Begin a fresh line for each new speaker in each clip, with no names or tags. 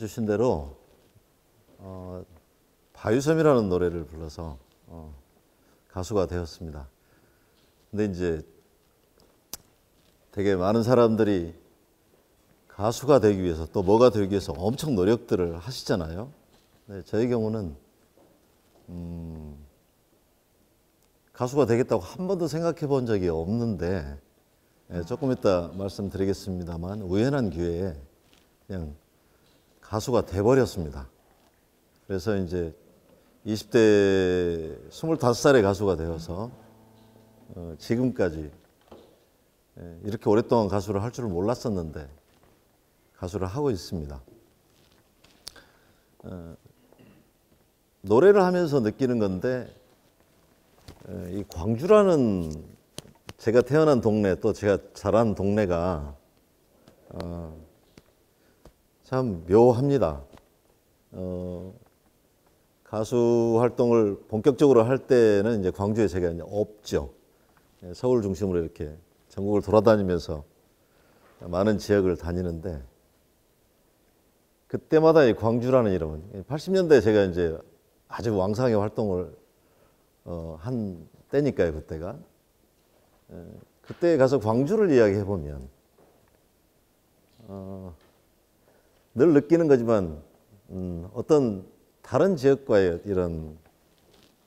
주신 대로 바위섬이라는 노래를 불러서 가수가 되었습니다. 근데 이제 되게 많은 사람들이 가수가 되기 위해서 또 뭐가 되기 위해서 엄청 노력들을 하시잖아요. 네, 저의 경우는 가수가 되겠다고 한 번도 생각해 본 적이 없는데 조금 이따 말씀드리겠습니다만 우연한 기회에 그냥 가수가 돼버렸습니다. 그래서 이제 20대 25살에 가수가 되어서 지금까지 이렇게 오랫동안 가수를 할 줄을 몰랐었는데 가수를 하고 있습니다. 노래를 하면서 느끼는 건데 이 광주라는 제가 태어난 동네 또 제가 자란 동네가 참 묘합니다. 가수 활동을 본격적으로 할 때는 이제 광주에 제가 이제 없죠. 서울 중심으로 이렇게 전국을 돌아다니면서 많은 지역을 다니는데 그때마다 이 광주라는 이름은 80년대에 제가 이제 아주 왕성하게 활동을 한 때니까요. 그때가 그때 가서 광주를 이야기해 보면 늘 느끼는 거지만 어떤 다른 지역과의 이런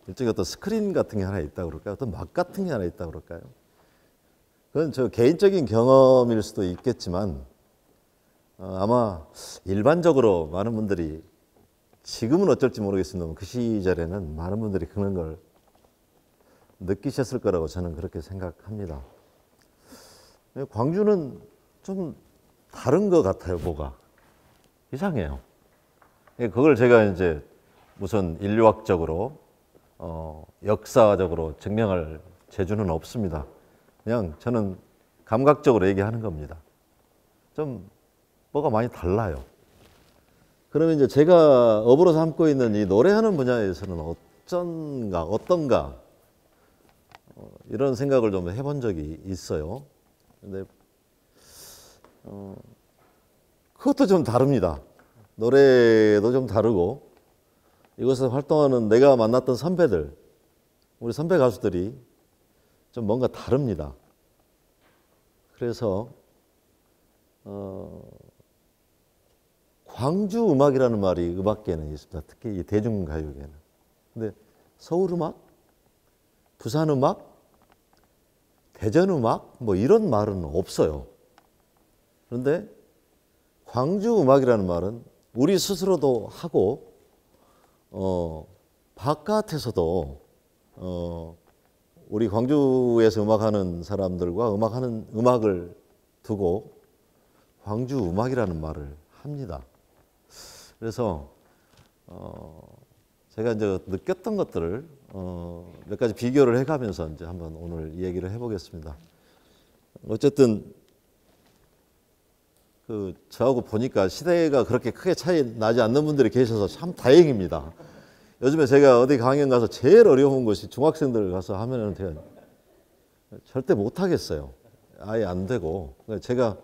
일종의 어떤 스크린 같은 게 하나 있다고 그럴까요? 어떤 막 같은 게 하나 있다고 그럴까요? 그건 저 개인적인 경험일 수도 있겠지만 아마 일반적으로 많은 분들이 지금은 어쩔지 모르겠습니다만 그 시절에는 많은 분들이 그런 걸 느끼셨을 거라고 저는 그렇게 생각합니다. 광주는 좀 다른 것 같아요. 뭐가 이상해요. 그걸 제가 이제 무슨 인류학적으로 역사적으로 증명할 재주는 없습니다. 그냥 저는 감각적으로 얘기하는 겁니다. 좀 뭐가 많이 달라요. 그러면 이제 제가 업으로 삼고 있는 이 노래하는 분야에서는 어떤가 이런 생각을 좀 해본 적이 있어요. 근데 그것도 좀 다릅니다. 노래도 좀 다르고 이곳에서 활동하는 내가 만났던 선배들, 우리 선배 가수들이 좀 뭔가 다릅니다. 그래서 광주 음악이라는 말이 음악계에는 있습니다. 특히 이 대중가요계는. 근데 서울 음악, 부산 음악, 대전 음악 뭐 이런 말은 없어요. 그런데 광주 음악이라는 말은 우리 스스로도 하고 바깥에서도 우리 광주에서 음악하는 사람들과 음악을 두고 광주 음악이라는 말을 합니다. 그래서 제가 이제 느꼈던 것들을 몇 가지 비교를 해가면서 이제 한번 오늘 이 얘기를 해보겠습니다. 어쨌든 저하고 보니까 시대가 그렇게 크게 차이 나지 않는 분들이 계셔서 참 다행입니다. 요즘에 제가 어디 강연 가서 제일 어려운 것이 중학생들 가서 하면은 제가 절대 못 하겠어요. 아예 안 되고. 제가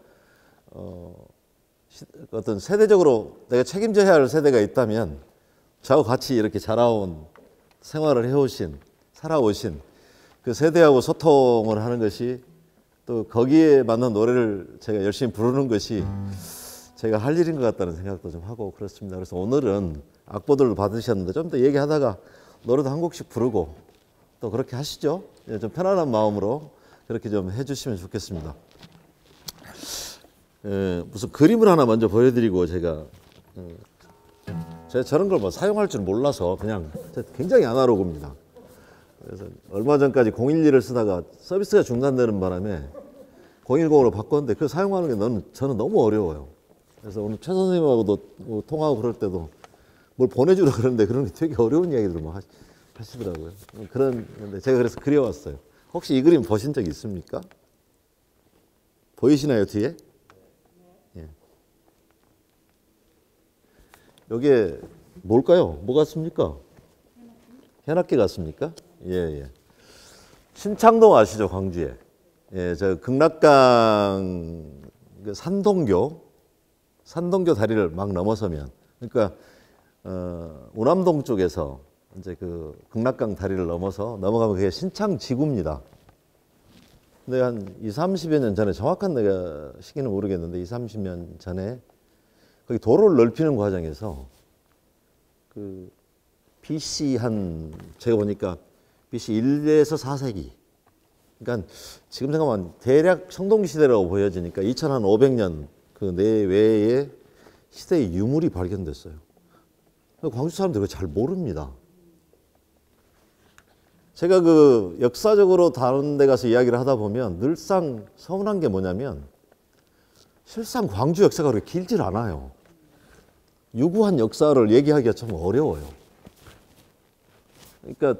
어떤 세대적으로 내가 책임져야 할 세대가 있다면 저하고 같이 이렇게 자라온 생활을 살아오신 그 세대하고 소통을 하는 것이 또 거기에 맞는 노래를 제가 열심히 부르는 것이 제가 할 일인 것 같다는 생각도 좀 하고 그렇습니다. 그래서 오늘은 악보들을 받으셨는데 좀 더 얘기하다가 노래도 한 곡씩 부르고 또 그렇게 하시죠. 좀 편안한 마음으로 그렇게 좀 해주시면 좋겠습니다. 무슨 그림을 하나 먼저 보여드리고 제가 저런 걸 뭐 사용할 줄 몰라서 그냥 굉장히 아날로그입니다. 그래서 얼마 전까지 012를 쓰다가 서비스가 중단되는 바람에 010으로 바꿨는데 그걸 사용하는 게 저는 너무 어려워요. 그래서 오늘 최 선생님하고도 통화하고 그럴 때도 뭘 보내주라 그러는데 그런 게 되게 어려운 이야기들을 막 하시더라고요. 그런데 제가 그래서 그려왔어요. 혹시 이 그림 보신 적 있습니까? 보이시나요, 뒤에? 예. 이게 뭘까요? 뭐 같습니까? 현악기 같습니까? 예. 신창동 아시죠? 광주에. 예, 저 극락강 산동교 다리를 막 넘어서면 그러니까 우남동 쪽에서 이제 그 극락강 다리를 넘어서 넘어가면 그게 신창지구입니다. 근데 한 20, 30여 년 전에 정확한 내가 시기는 모르겠는데 20, 30년 전에 거기 도로를 넓히는 과정에서 그 BC 제가 보니까 BC 1에서 4세기 그러니까 지금 생각하면 대략 성동기 시대라고 보여지니까 2500년 그 내외의 시대의 유물이 발견됐어요. 광주 사람들이 그거 잘 모릅니다. 제가 그 역사적으로 다른 데 가서 이야기를 하다 보면 늘상 서운한 게 뭐냐면 실상 광주 역사가 그렇게 길질 않아요. 유구한 역사를 얘기하기가 좀 어려워요. 그러니까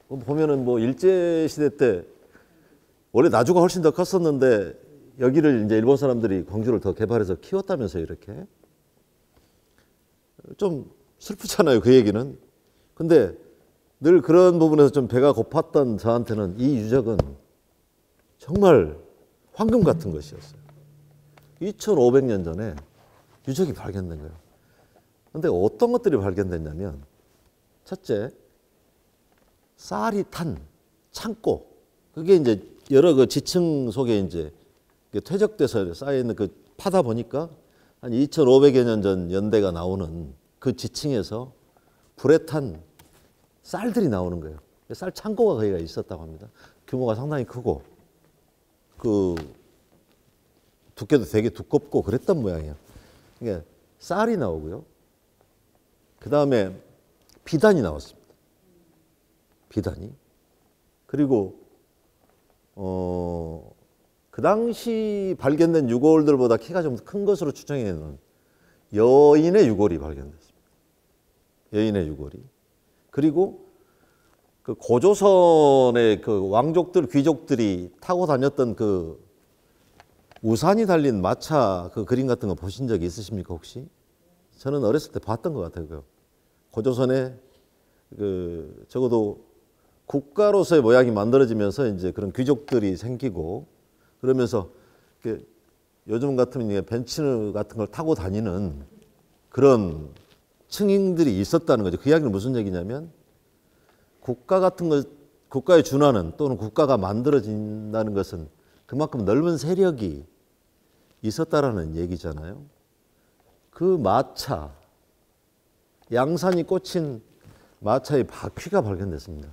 보면은 뭐 일제시대 때 원래 나주가 훨씬 더 컸었는데 여기를 이제 일본 사람들이 광주를 더 개발해서 키웠다면서요, 이렇게. 좀 슬프잖아요, 그 얘기는. 근데 늘 그런 부분에서 좀 배가 고팠던 저한테는 이 유적은 정말 황금 같은 것이었어요. 2500년 전에 유적이 발견된 거예요. 근데 어떤 것들이 발견됐냐면 첫째, 쌀이 탄 창고. 그게 이제 여러 그 지층 속에 이제 퇴적돼서 쌓여있는 그 파다 보니까 한 2500여 년 전 연대가 나오는 그 지층에서 불에 탄 쌀들이 나오는 거예요. 쌀 창고가 거기가 있었다고 합니다. 규모가 상당히 크고 그 두께도 되게 두껍고 그랬던 모양이에요. 그러니까 쌀이 나오고요. 그 다음에 비단이 나왔습니다. 비단이. 그리고 그 당시 발견된 유골들보다 키가 좀 큰 것으로 추정되는 여인의 유골이 발견됐습니다. 여인의 유골이. 그리고 그 고조선의 그 왕족들, 귀족들이 타고 다녔던 그 우산이 달린 마차 그 그림 같은 거 보신 적이 있으십니까, 혹시? 저는 어렸을 때 봤던 것 같아요. 고조선에 그 적어도 국가로서의 모양이 만들어지면서 이제 그런 귀족들이 생기고 그러면서 요즘 같으면 벤츠 같은 걸 타고 다니는 그런 층인들이 있었다는 거죠. 그 이야기는 무슨 얘기냐면 국가 같은 것, 국가에 준하는 또는 국가가 만들어진다는 것은 그만큼 넓은 세력이 있었다라는 얘기잖아요. 그 마차, 양산이 꽂힌 마차의 바퀴가 발견됐습니다.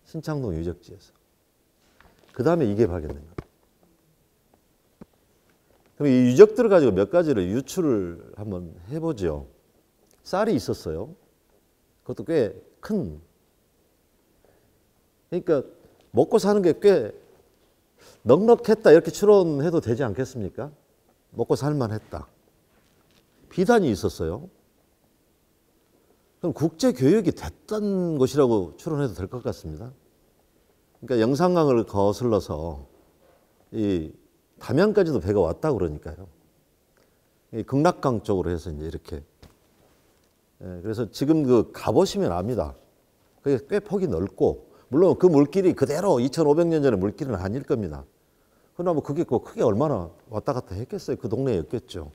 신창동 유적지에서. 그 다음에 이게 발견된 겁니다. 그럼 이 유적들을 가지고 몇 가지를 유추를 한번 해보죠. 쌀이 있었어요. 그것도 꽤 큰. 그러니까 먹고 사는 게 꽤 넉넉했다 이렇게 추론해도 되지 않겠습니까? 먹고 살만했다. 비단이 있었어요. 그럼 국제교역이 됐던 것이라고 추론해도 될 것 같습니다. 그러니까 영산강을 거슬러서 이 담양까지도 배가 왔다 그러니까요. 이 극락강 쪽으로 해서 이제 이렇게. 그래서 지금 그 가보시면 압니다. 그게 꽤 폭이 넓고, 물론 그 물길이 그대로 2500년 전의 물길은 아닐 겁니다. 그러나 뭐 그게 크게 얼마나 왔다 갔다 했겠어요. 그 동네였겠죠.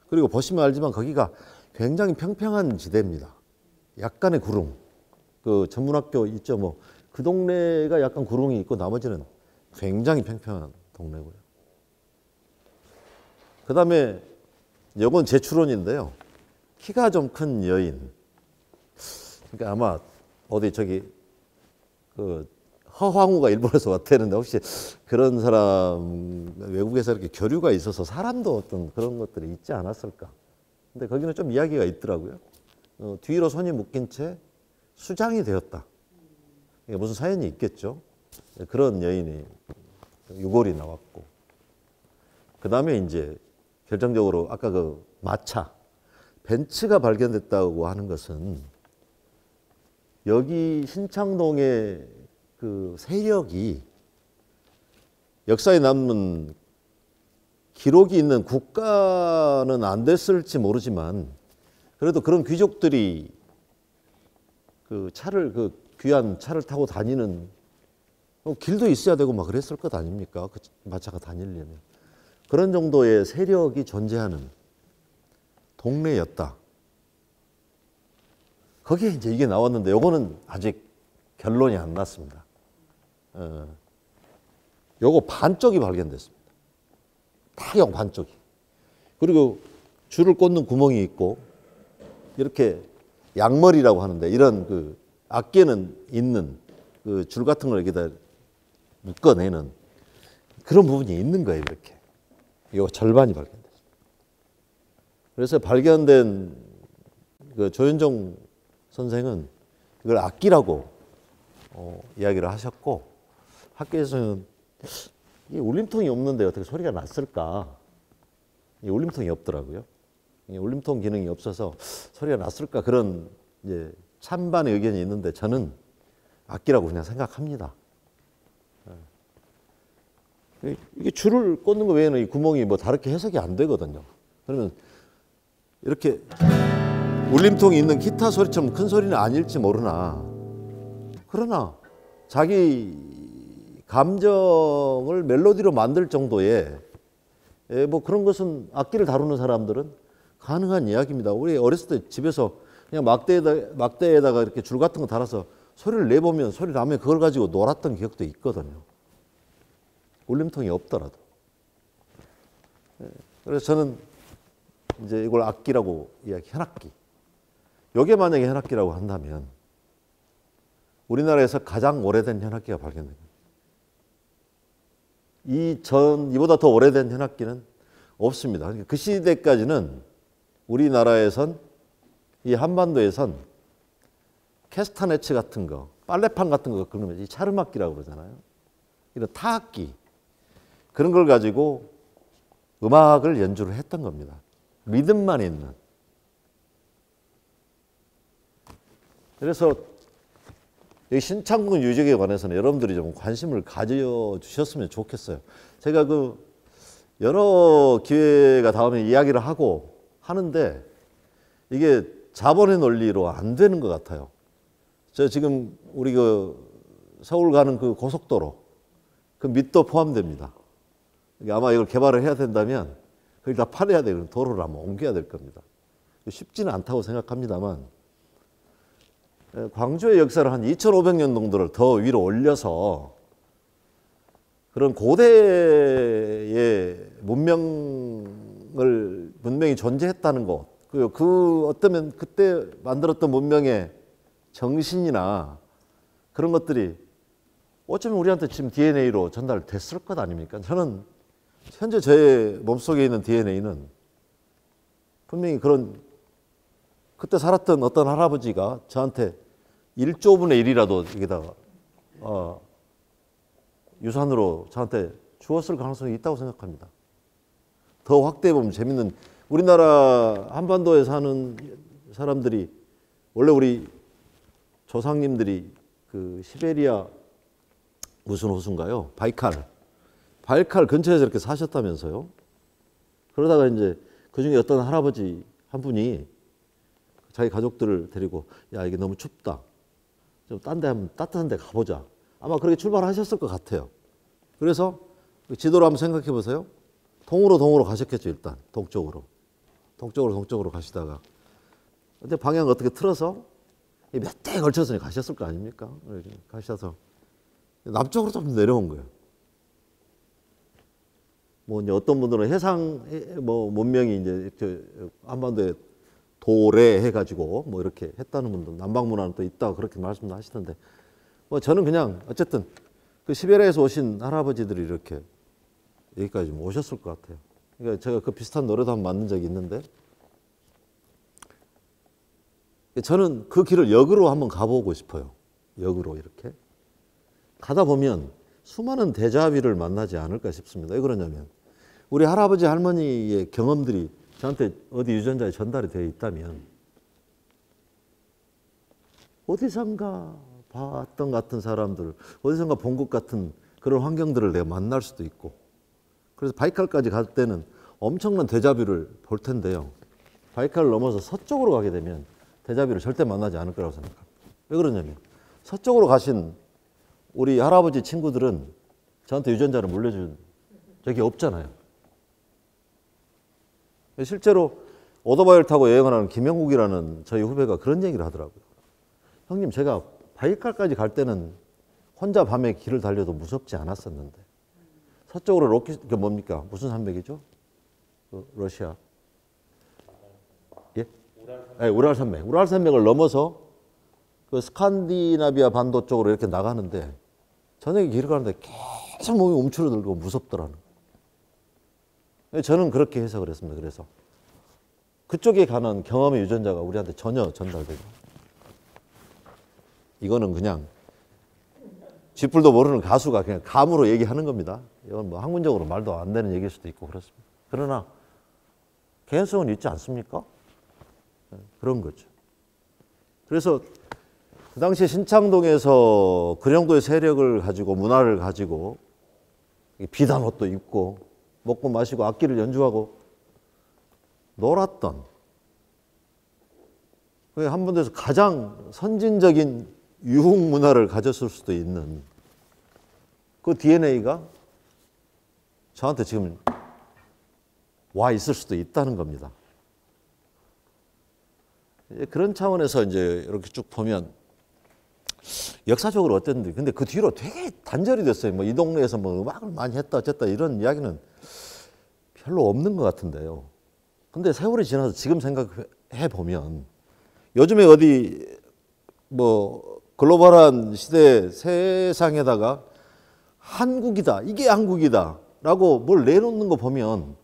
그리고 보시면 알지만 거기가 굉장히 평평한 지대입니다. 약간의 구릉. 그 전문학교 있죠. 뭐 그 동네가 약간 구릉이 있고 나머지는 굉장히 평평한 동네고요. 그 다음에 이건 제 추론인데요. 키가 좀 큰 여인. 그러니까 아마 어디 그 허황우가 일본에서 왔다는데 혹시 그런 사람 외국에서 이렇게 교류가 있어서 사람도 어떤 그런 것들이 있지 않았을까. 근데 거기는 좀 이야기가 있더라고요. 뒤로 손이 묶인 채 수장이 되었다. 무슨 사연이 있겠죠. 그런 여인이 유골이 나왔고. 그 다음에 이제 결정적으로 아까 그 마차, 벤츠가 발견됐다고 하는 것은 여기 신창동의 그 세력이 역사에 남는 기록이 있는 국가는 안 됐을지 모르지만 그래도 그런 귀족들이 그 차를, 그 귀한 차를 타고 다니는 길도 있어야 되고 막 그랬을 것 아닙니까? 그 마차가 다니려면. 그런 정도의 세력이 존재하는 동네였다. 거기에 이제 이게 나왔는데 요거는 아직 결론이 안 났습니다. 요거 반쪽이 발견됐습니다. 타경 반쪽이. 그리고 줄을 꽂는 구멍이 있고 이렇게 양머리라고 하는데 이런 그 악기에는 있는 그 줄 같은 걸 여기다 묶어내는 그런 부분이 있는 거예요. 이렇게. 이거 절반이 발견됐습니다. 그래서 발견된 그 조현종 선생은 이걸 악기라고 이야기를 하셨고 학교에서는 이 울림통이 없는데 어떻게 소리가 났을까? 이 울림통이 없더라고요. 이 울림통 기능이 없어서 소리가 났을까? 그런 이제 찬반의 의견이 있는데 저는 악기라고 그냥 생각합니다. 이게 줄을 꽂는 거 외에는 이 구멍이 뭐 다르게 해석이 안 되거든요. 그러면 이렇게 울림통이 있는 기타 소리처럼 큰 소리는 아닐지 모르나 그러나 자기 감정을 멜로디로 만들 정도의 뭐 그런 것은 악기를 다루는 사람들은 가능한 이야기입니다. 우리 어렸을 때 집에서 그냥 막대에다가 이렇게 줄 같은 거 달아서 소리를 내보면 소리 나면 그걸 가지고 놀았던 기억도 있거든요. 울림통이 없더라도. 그래서 저는 이제 이걸 악기라고 이야기, 현악기. 이게 만약에 현악기라고 한다면 우리나라에서 가장 오래된 현악기가 발견됩니다. 이보다 더 오래된 현악기는 없습니다. 그 시대까지는 우리나라에선 이 한반도에선 캐스타네츠 같은 거, 빨래판 같은 거 그러면 이 차르막기라고 그러잖아요. 이런 타악기 그런 걸 가지고 음악을 연주를 했던 겁니다. 리듬만 있는. 그래서 이 신창군 유적에 관해서는 여러분들이 좀 관심을 가져주셨으면 좋겠어요. 제가 그 여러 기회가 다음에 이야기를 하고 하는데 이게 자본의 논리로 안 되는 것 같아요. 저 지금 우리 그 서울 가는 그 고속도로 그 밑도 포함됩니다. 아마 이걸 개발을 해야 된다면 그걸 다 팔아야 되고 도로를 한번 옮겨야 될 겁니다. 쉽지는 않다고 생각합니다만 광주의 역사를 한 2500년 정도를 더 위로 올려서 그런 고대의 문명이 존재했다는 것, 그 어쩌면 그때 만들었던 문명의 정신이나 그런 것들이 어쩌면 우리한테 지금 DNA로 전달됐을 것 아닙니까? 저는 현재 제 몸속에 있는 DNA는 분명히 그런 그때 살았던 어떤 할아버지가 저한테 1조분의 1이라도 여기다가 유산으로 저한테 주었을 가능성이 있다고 생각합니다. 더 확대해보면 재밌는 우리나라 한반도에 사는 사람들이 원래 우리 조상님들이 그 시베리아 무슨 호수인가요? 바이칼 근처에서 이렇게 사셨다면서요. 그러다가 이제 그중에 어떤 할아버지 한 분이 자기 가족들을 데리고 야 이게 너무 춥다. 좀 딴 데 한번 따뜻한 데 가보자. 아마 그렇게 출발하셨을 것 같아요. 그래서 지도를 한번 생각해 보세요. 동으로 가셨겠죠. 일단 동쪽으로 가시다가 근데 방향 어떻게 틀어서 몇 대에 걸쳐서 가셨을 거 아닙니까? 가셔서 남쪽으로 좀 내려온 거예요. 뭐 이제 어떤 분들은 해상 뭐 문명이 이제 이렇게 한반도에 도래 해가지고 뭐 이렇게 했다는 분들 남방 문화는 또 있다고 그렇게 말씀도 하시던데 뭐 저는 그냥 어쨌든 그 시베리아에서 오신 할아버지들이 이렇게 여기까지 좀 오셨을 것 같아요. 그러니까 제가 그 비슷한 노래도 한번 만든 적이 있는데 저는 그 길을 역으로 한번 가보고 싶어요. 역으로 이렇게 가다 보면 수많은 데자뷰를 만나지 않을까 싶습니다. 왜 그러냐면 우리 할아버지 할머니의 경험들이 저한테 어디 유전자에 전달이 되어 있다면 어디선가 봤던 같은 사람들, 어디선가 본 것 같은 그런 환경들을 내가 만날 수도 있고 그래서 바이칼까지 갈 때는 엄청난 데자뷰를 볼 텐데요. 바이칼을 넘어서 서쪽으로 가게 되면 데자뷰를 절대 만나지 않을 거라고 생각합니다. 왜 그러냐면 서쪽으로 가신 우리 할아버지 친구들은 저한테 유전자를 물려준 적이 없잖아요. 실제로 오토바이를 타고 여행을 하는 김영국이라는 저희 후배가 그런 얘기를 하더라고요. 형님 제가 바이칼까지 갈 때는 혼자 밤에 길을 달려도 무섭지 않았었는데 서쪽으로 로키 그 뭡니까 무슨 산맥이죠? 그 러시아 예? 네, 우랄산맥. 우랄산맥을 넘어서 그 스칸디나비아 반도 쪽으로 이렇게 나가는데 저녁에 길을 가는데 계속 몸이 움츠러들고 무섭더라는 거예요. 저는 그렇게 해석을 했습니다. 그래서 그쪽에 가는 경험의 유전자가 우리한테 전혀 전달되고 이거는 그냥 쥐뿔도 모르는 가수가 그냥 감으로 얘기하는 겁니다. 이건 뭐 학문적으로 말도 안 되는 얘기일 수도 있고 그렇습니다. 그러나 개연성은 있지 않습니까? 그런 거죠. 그래서 그 당시에 신창동에서 그 정도의 세력을 가지고 문화를 가지고 비단 옷도 입고 먹고 마시고 악기를 연주하고 놀았던 한 번에서 가장 선진적인 유흥 문화를 가졌을 수도 있는 그 DNA가 저한테 지금 와 있을 수도 있다는 겁니다. 그런 차원에서 이제 이렇게 쭉 보면 역사적으로 어땠는데 근데 그 뒤로 되게 단절이 됐어요. 뭐 이 동네에서 뭐 음악을 많이 했다 어쨌다 이런 이야기는 별로 없는 것 같은데요. 근데 세월이 지나서 지금 생각해 보면 요즘에 어디 뭐 글로벌한 시대 세상에다가 한국이다 이게 한국이다라고 뭘 내놓는 거 보면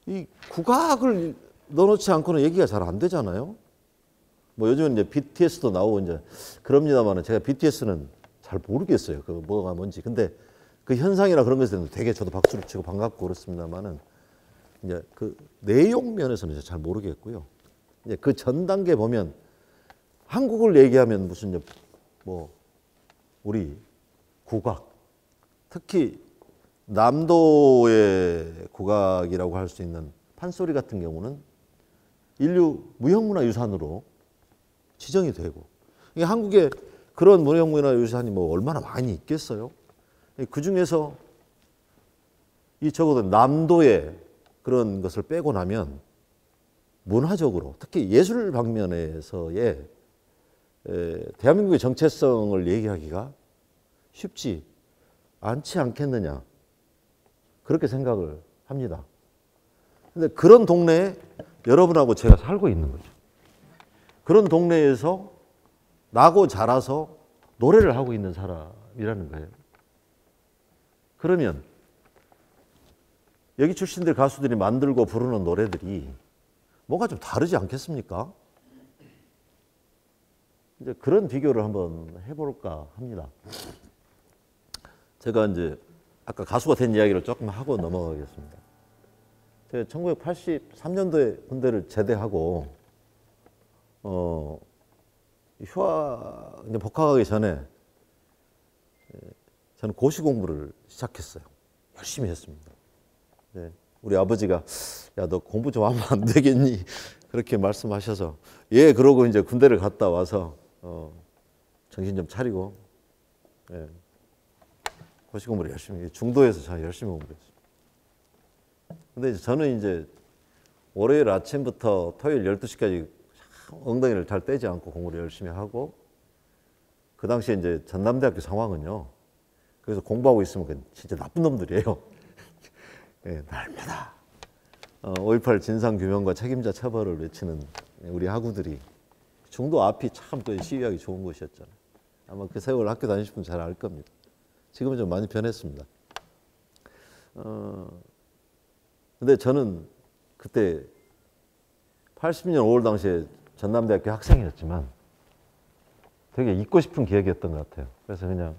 이 국악을 넣어놓지 않고는 얘기가 잘 안 되잖아요. 뭐 요즘은 이제 BTS도 나오고 이제 그럽니다만은 제가 BTS는 잘 모르겠어요. 그 뭐가 뭔지. 근데 그 현상이나 그런 것에 대해서 되게 저도 박수를 치고 반갑고 그렇습니다만은 이제 그 내용 면에서는 잘 모르겠고요. 이제 그 전 단계 보면 한국을 얘기하면 무슨 뭐 우리 국악 특히 남도의 국악이라고 할 수 있는 판소리 같은 경우는 인류 무형문화유산으로 지정이 되고 한국에 그런 무형문화유산이 뭐 얼마나 많이 있겠어요. 그 중에서 이 적어도 남도의 그런 것을 빼고 나면 문화적으로 특히 예술 방면에서의 대한민국의 정체성을 얘기하기가 쉽지 않지 않겠느냐 그렇게 생각을 합니다. 근데 그런 동네에 여러분하고 제가 살고 있는 거죠. 그런 동네에서 나고 자라서 노래를 하고 있는 사람이라는 거예요. 그러면 여기 출신들 가수들이 만들고 부르는 노래들이 뭔가 좀 다르지 않겠습니까? 이제 그런 비교를 한번 해볼까 합니다. 제가 이제 아까 가수가 된 이야기를 조금 하고 넘어가겠습니다. 제가 1983년도에 군대를 제대하고 휴화 이제 복학하기 전에 저는 고시 공부를 시작했어요. 열심히 했습니다. 네, 우리 아버지가 야, 너 공부 좀 하면 안 되겠니? 그렇게 말씀하셔서 예, 그러고 이제 군대를 갔다 와서 정신 좀 차리고 예, 고시 공부를 열심히 중도에서 잘 열심히 공부했어요. 근데 저는 이제 월요일 아침부터 토요일 12시까지 엉덩이를 잘 떼지 않고 공부를 열심히 하고 그 당시에 이제 전남대학교 상황은요. 그래서 공부하고 있으면 진짜 나쁜 놈들이에요. 네, 날마다 5.18 진상규명과 책임자 처벌을 외치는 우리 학우들이 중도 앞이 참 또 시위하기 좋은 곳이었잖아요. 아마 그 세월 학교 다니실 분 잘 알 겁니다. 지금은 좀 많이 변했습니다. 근데 저는 그때 80년 5월 당시에 전남대학교 학생이었지만 되게 잊고 싶은 기억이었던 것 같아요. 그래서 그냥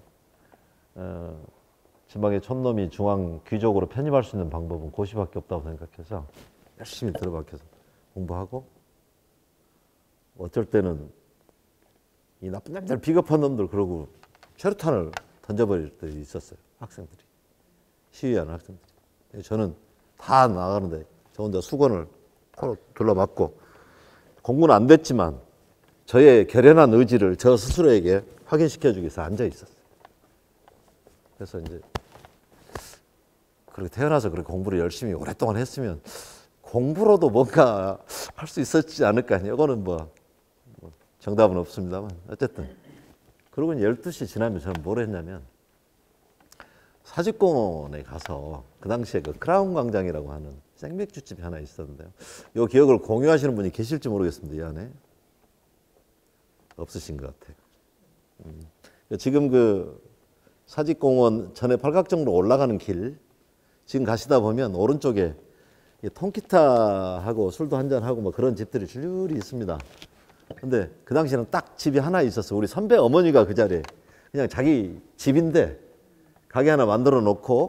지방의 촌놈이 중앙 귀족으로 편입할 수 있는 방법은 고시밖에 없다고 생각해서 열심히 들어박혀서 공부하고 어쩔 때는 이 나쁜 놈들 비겁한 놈들 그러고 최루탄을 던져버릴 때도 있었어요. 학생들이 시위하는 학생들이. 저는 다 나가는데 저 혼자 수건을 코로 둘러맞고 공부는 안 됐지만 저의 결연한 의지를 저 스스로에게 확인시켜주기 위해서 앉아 있었어요. 그래서 이제 그렇게 태어나서 그렇게 공부를 열심히 오랫동안 했으면 공부로도 뭔가 할 수 있었지 않을까. 이거는 뭐 정답은 없습니다만 어쨌든 그러고 12시 지나면 저는 뭘 했냐면 사직공원에 가서 그 당시에 그 크라운 광장이라고 하는 생맥주집이 하나 있었는데요. 이 기억을 공유하시는 분이 계실지 모르겠습니다. 이 안에 없으신 것 같아요. 지금 그 사직공원 전에 팔각정으로 올라가는 길 지금 가시다 보면 오른쪽에 통기타하고 술도 한잔하고 뭐 그런 집들이 줄줄이 있습니다. 근데 그 당시에는 딱 집이 하나 있었어요. 우리 선배 어머니가 그 자리에 그냥 자기 집인데 가게 하나 만들어 놓고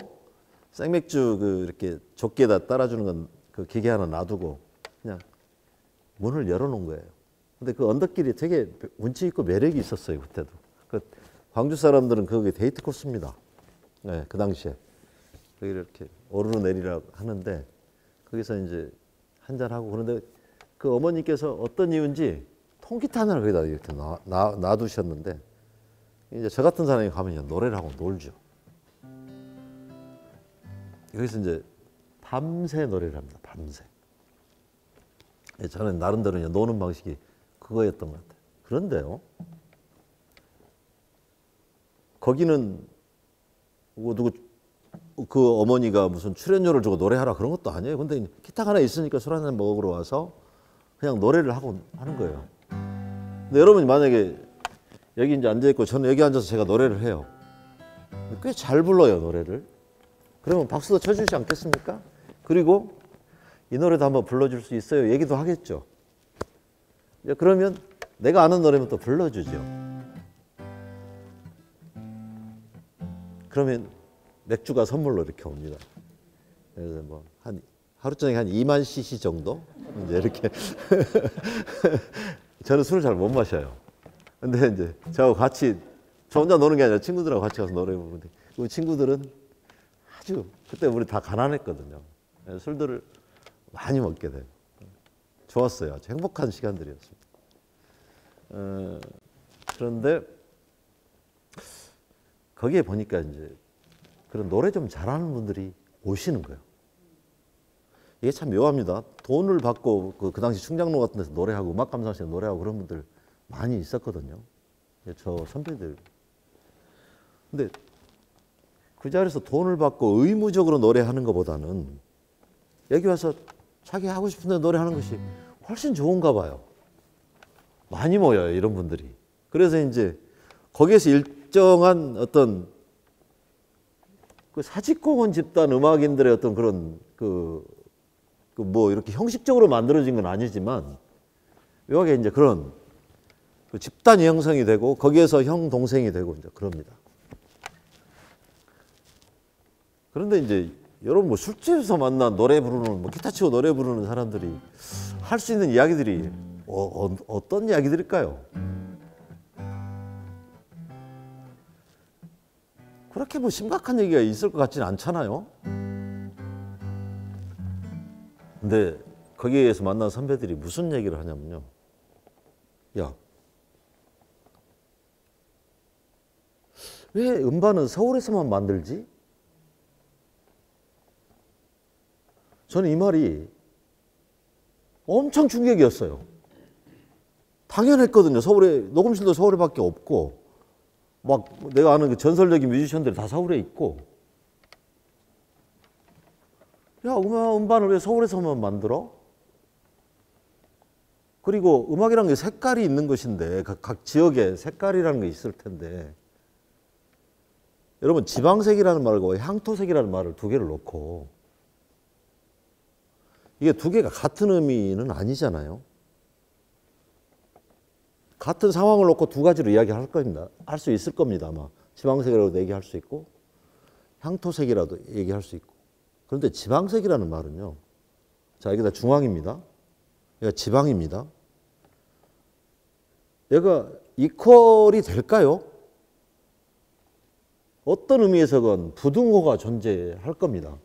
생맥주 그 이렇게 조끼에다 따라주는 건 그 기계 하나 놔두고 그냥 문을 열어놓은 거예요. 근데 그 언덕길이 되게 운치 있고 매력이 있었어요. 그때도. 그 광주 사람들은 그게 데이트 코스입니다. 네, 그 당시에. 여기를 이렇게 오르내리라 하는데 거기서 이제 한잔하고 그런데 그 어머니께서 어떤 이유인지 통기타 하나를 거기다 이렇게 놔두셨는데 이제 저 같은 사람이 가면 노래를 하고 놀죠. 여기서 이제 밤새 노래를 합니다. 밤새. 저는 나름대로 노는 방식이 그거였던 것 같아요. 그런데요. 거기는 누구 그 어머니가 무슨 출연료를 주고 노래하라 그런 것도 아니에요. 근데 기타가 하나 있으니까 술 한잔 먹으러 와서 그냥 노래를 하고 하는 거예요. 근데 여러분이 만약에 여기 이제 앉아있고 저는 여기 앉아서 제가 노래를 해요. 꽤 잘 불러요, 노래를. 그러면 박수도 쳐주지 않겠습니까? 그리고 이 노래도 한번 불러줄 수 있어요. 얘기도 하겠죠. 그러면 내가 아는 노래면 또 불러주죠. 그러면 맥주가 선물로 이렇게 옵니다. 그래서 뭐 한 하루 저녁에 한 2만 cc 정도 이제 이렇게 저는 술을 잘 못 마셔요. 근데 이제 저하고 같이 저 혼자 노는 게 아니라 친구들하고 같이 가서 노래 부르는데 그 친구들은 아주 그때 우리 다 가난했거든요. 술들을 많이 먹게 돼요. 좋았어요. 아주 행복한 시간들이었습니다. 그런데 거기에 보니까 이제 그런 노래 좀 잘하는 분들이 오시는 거예요. 이게 참 묘합니다. 돈을 받고 그 당시 충장로 같은 데서 노래하고 음악 감상실에 노래하고 그런 분들 많이 있었거든요. 저 선배들. 근데 그 자리에서 돈을 받고 의무적으로 노래하는 것보다는 여기 와서 자기 하고 싶은 데 노래하는 것이 훨씬 좋은가 봐요. 많이 모여요, 이런 분들이. 그래서 이제 거기에서 일정한 어떤 그 사직공원 집단 음악인들의 어떤 그런 뭐 이렇게 형식적으로 만들어진 건 아니지만 묘하게 이제 그런 그 집단이 형성이 되고 거기에서 형 동생이 되고 이제 그럽니다. 그런데 이제 여러분 뭐 술집에서 만난 노래 부르는 뭐 기타 치고 노래 부르는 사람들이 할 수 있는 이야기들이 어떤 이야기들일까요? 그렇게 뭐 심각한 얘기가 있을 것 같지는 않잖아요. 근데 거기에서 만난 선배들이 무슨 얘기를 하냐면요. 야, 왜 음반은 서울에서만 만들지? 저는 이 말이 엄청 충격이었어요. 당연했거든요. 서울에 녹음실도 서울에밖에 없고 막 내가 아는 그 전설적인 뮤지션들이 다 서울에 있고 야, 음반을 왜 서울에서만 만들어? 그리고 음악이라는 게 색깔이 있는 것인데 각 지역에 색깔이라는 게 있을 텐데 여러분 지방색이라는 말과 향토색이라는 말을 두 개를 놓고 이게 두 개가 같은 의미는 아니잖아요. 같은 상황을 놓고 두 가지로 이야기할 겁니다. 할 수 있을 겁니다. 아마 지방색이라고도 얘기할 수 있고 향토색이라도 얘기할 수 있고. 그런데 지방색이라는 말은요. 자, 여기다 중앙입니다. 여기가 지방입니다. 얘가 이퀄이 될까요? 어떤 의미에서건 부등호가 존재할 겁니다.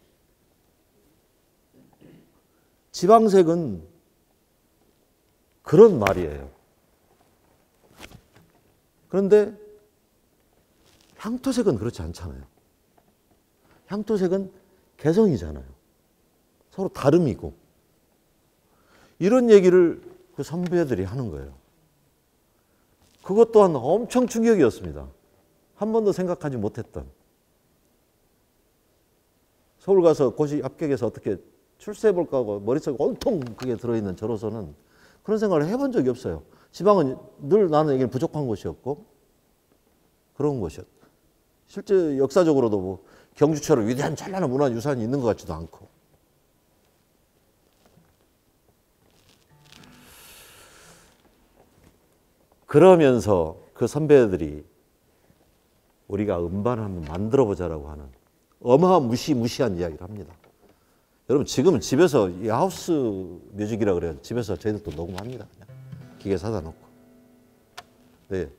지방색은 그런 말이에요. 그런데 향토색은 그렇지 않잖아요. 향토색은 개성이잖아요. 서로 다름이고. 이런 얘기를 그 선배들이 하는 거예요. 그것 또한 엄청 충격이었습니다. 한 번도 생각하지 못했던. 서울 가서 고시 합격해서 어떻게 출세해볼까 하고 머릿속에 온통 그게 들어있는 저로서는 그런 생각을 해본 적이 없어요. 지방은 늘 나는 여기는 부족한 곳이었고 그런 곳이었다. 실제 역사적으로도 뭐 경주처럼 위대한 찬란한 문화유산이 있는 것 같지도 않고. 그러면서 그 선배들이 우리가 음반을 한번 만들어보자라고 하는 무시한 이야기를 합니다. 여러분 지금은 집에서 이 하우스 뮤직이라 그래요. 집에서 저희들도 녹음합니다. 그냥 기계 사다 놓고. 네.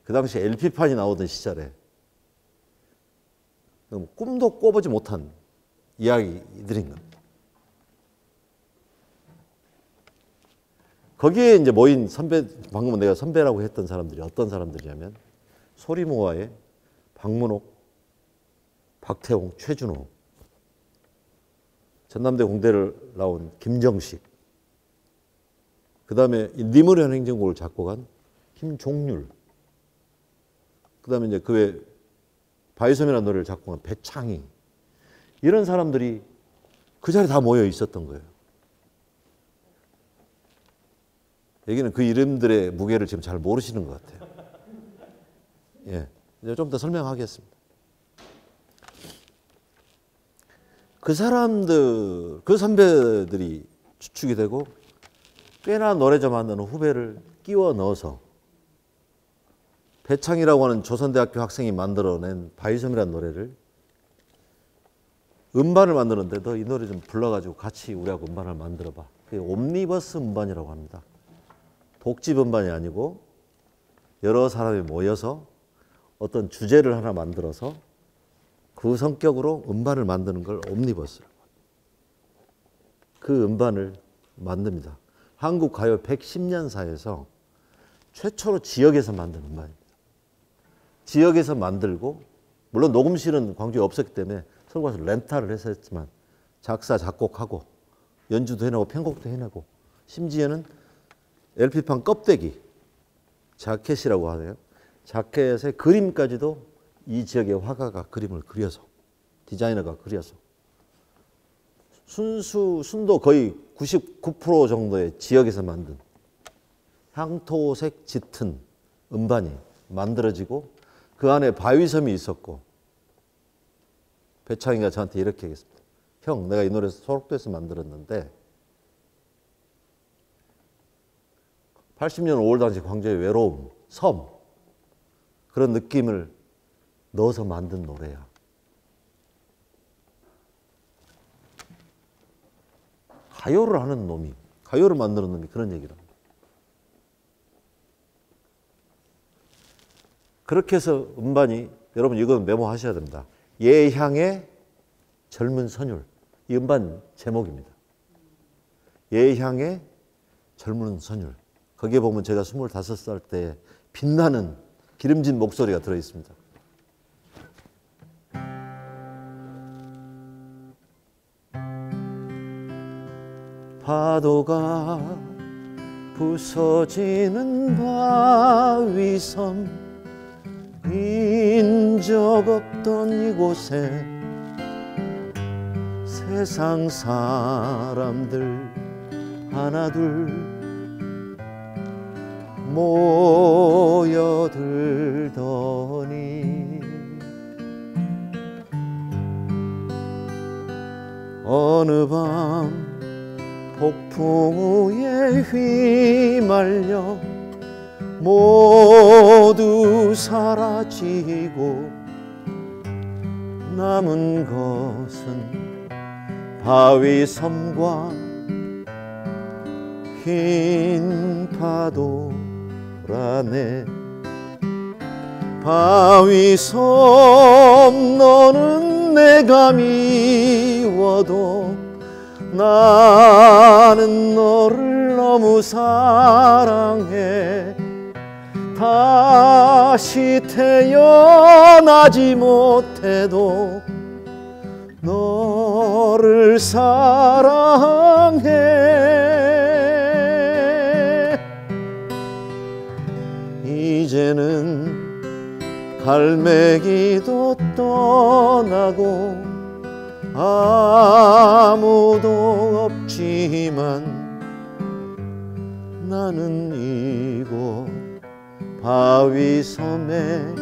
그 당시 LP판이 나오던 시절에 꿈도 꿔보지 못한 이야기들인 겁니다. 거기에 이제 모인 선배, 방금 내가 선배라고 했던 사람들이 어떤 사람들이냐면 소리모아의 박문옥, 박태홍, 최준호, 전남대 공대를 나온 김정식, 그 다음에 니무련 행진곡을 작곡한 김종률, 그 다음에 이제 그 외 바위섬이라는 노래를 작곡한 배창희, 이런 사람들이 그 자리에 다 모여 있었던 거예요. 여기는 그 이름들의 무게를 지금 잘 모르시는 것 같아요. 예, 이제 좀 더 설명하겠습니다. 그 사람들, 그 선배들이 주축이 되고 꽤나 노래 좀 만드는 후배를 끼워 넣어서 배창이라고 하는 조선대학교 학생이 만들어낸 바위섬이라는 노래를 음반을 만드는데 너 이 노래 좀 불러가지고 같이 우리하고 음반을 만들어봐. 그게 옴니버스 음반이라고 합니다. 독집 음반이 아니고 여러 사람이 모여서 어떤 주제를 하나 만들어서 그 성격으로 음반을 만드는 걸 옴니버스라고 합니다. 그 음반을 만듭니다. 한국 가요 110년사에서 최초로 지역에서 만든 음반입니다. 지역에서 만들고, 물론 녹음실은 광주에 없었기 때문에 서울 가서 렌탈을 해서 했지만 작사, 작곡하고 연주도 해내고 편곡도 해내고, 심지어는 LP판 껍데기, 자켓이라고 하네요. 자켓의 그림까지도 이 지역의 화가가 그림을 그려서, 디자이너가 그려서 순도 거의 99% 정도의 지역에서 만든 향토색 짙은 음반이 만들어지고 그 안에 바위섬이 있었고, 배창이가 저한테 이렇게 얘기했습니다. 형, 내가 이 노래 소록도에서 만들었는데 80년 5월 당시 광주의 외로움, 섬, 그런 느낌을 넣어서 만든 노래야. 가요를 하는 놈이, 가요를 만드는 놈이 그런 얘기를 합니다. 그렇게 해서 음반이, 여러분 이건 메모하셔야 됩니다. 예향의 젊은 선율, 이 음반 제목입니다. 예향의 젊은 선율. 거기에 보면 제가 25살 때 빛나는 기름진 목소리가 들어있습니다. 파도가 부서지는 바위섬, 빈적 없던 이곳에 세상 사람들 하나둘 모여들더니 어느 밤 폭풍 우에 휘말려 모두 사라지고 남은 것은 바위섬과 흰 파도라네. 바위섬 너는 내가 미워도 나는 너를 너무 사랑해. 다시 태어나지 못해도 너를 사랑해. 이제 이제는 갈매기도 떠나고 아무도 없지만 나는 이곳 바위섬에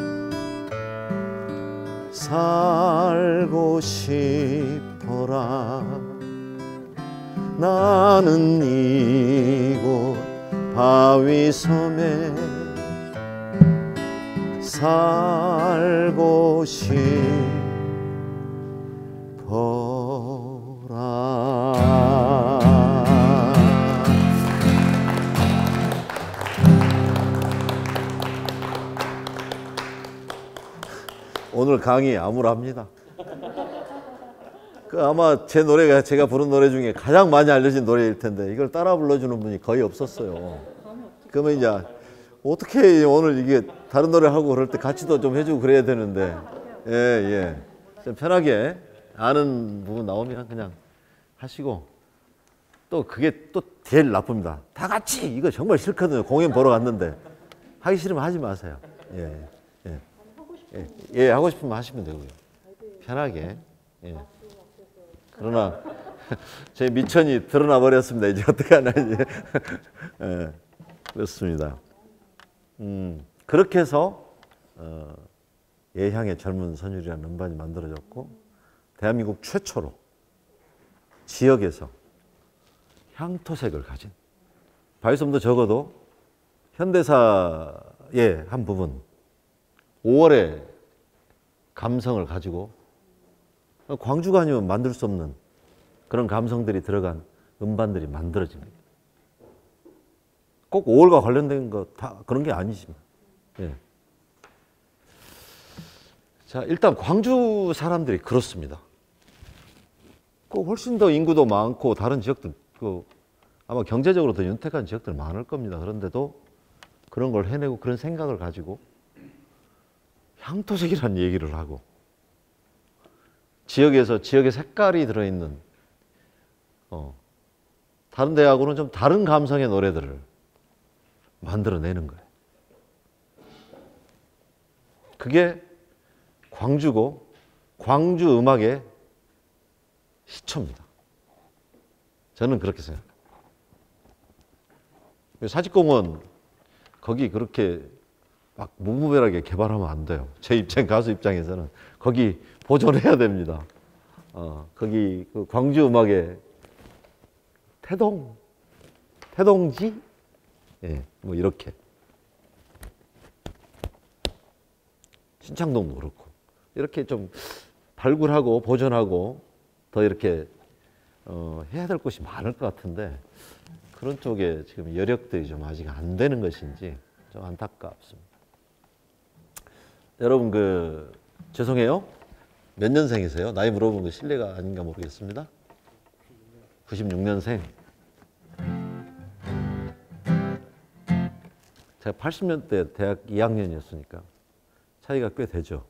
살고 싶어라. 나는 이곳 바위섬에 살고 싶어라. 오늘 강의 암울합니다. 아마 제 노래가 제가 부른 노래 중에 가장 많이 알려진 노래일 텐데 이걸 따라 불러주는 분이 거의 없었어요. 그러면 이제 어떻게 오늘 이게 다른 노래 하고 그럴 때 같이도 좀 해주고 그래야 되는데, 예. 좀 편하게 아는 부분 나오면 그냥 하시고, 또 그게 또 제일 나쁩니다. 다 같이 이거 정말 싫거든요. 공연 보러 갔는데 하기 싫으면 하지 마세요. 예, 하고 싶으면 하시면 되고요. 편하게. 예. 그러나 제 미천이 드러나 버렸습니다. 이제 어떡하나 이제. 예, 그렇습니다. 그렇게 해서 예향의 젊은 선율이라는 음반이 만들어졌고, 대한민국 최초로 지역에서 향토색을 가진, 바위섬도 적어도 현대사의 한 부분, 5월의 감성을 가지고 광주가 아니면 만들 수 없는 그런 감성들이 들어간 음반들이 만들어집니다. 꼭 5월과 관련된 거 다 그런 게 아니지만. 예. 자, 일단 광주 사람들이 그렇습니다. 훨씬 더 인구도 많고 다른 지역들, 아마 경제적으로 더 윤택한 지역들 많을 겁니다. 그런데도 그런 걸 해내고 그런 생각을 가지고 향토색이라는 얘기를 하고, 지역에서 지역의 색깔이 들어있는 다른 데하고는 좀 다른 감성의 노래들을 만들어내는 거예요. 그게 광주고 광주 음악의 시초입니다. 저는 그렇게 생각합니다. 사직공원 거기 그렇게 막 무분별하게 개발하면 안 돼요. 제 입장, 가수 입장에서는 거기 보존해야 됩니다. 거기 그 광주 음악의 태동지, 예, 뭐 이렇게 신창동도 그렇고 이렇게 좀 발굴하고 보존하고 더 이렇게 해야 될 곳이 많을 것 같은데 그런 쪽에 지금 여력들이 좀 아직 안 되는 것인지 좀 안타깝습니다. 여러분 죄송해요. 몇 년생이세요? 나이 물어보는 거 실례가 아닌가 모르겠습니다. 96년생. 제가 80년대 대학 2학년이었으니까 차이가 꽤 되죠.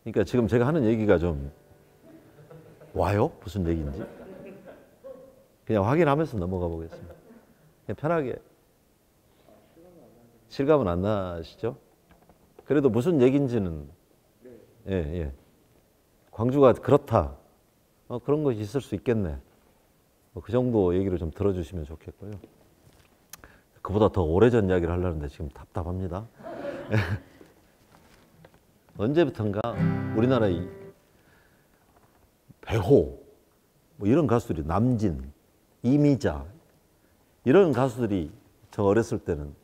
그러니까 지금 제가 하는 얘기가 좀 와요? 무슨 얘기인지? 그냥 확인하면서 넘어가 보겠습니다. 그냥 편하게. 실감은 안 나시죠? 그래도 무슨 얘기인지는, 예. 광주가 그렇다. 그런 것이 있을 수 있겠네. 그 정도 얘기를 좀 들어주시면 좋겠고요. 그보다 더 오래전 이야기를 하려는데 지금 답답합니다. 언제부턴가 우리나라 이 배호, 뭐 이런 가수들이, 남진, 이미자, 이런 가수들이 저 어렸을 때는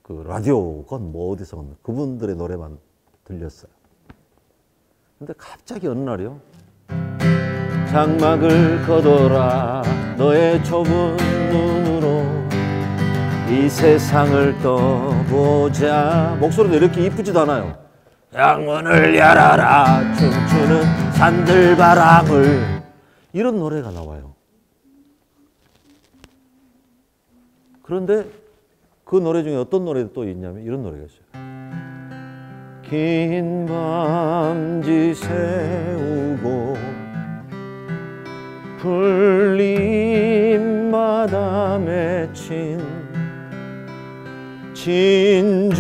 그 라디오건 뭐 어디서건 그분들의 노래만 들렸어요. 근데 갑자기 어느 날이요. 장막을 걷어라 너의 좁은 눈으로 이 세상을 떠보자. 목소리도 이렇게 이쁘지도 않아요. 양문을 열어라 춤추는 산들바람을, 이런 노래가 나와요. 그런데 그 노래 중에 어떤 노래도 또 있냐면 이런 노래가 있어요. 긴 밤지 새우고 풀잎마다 맺힌 진주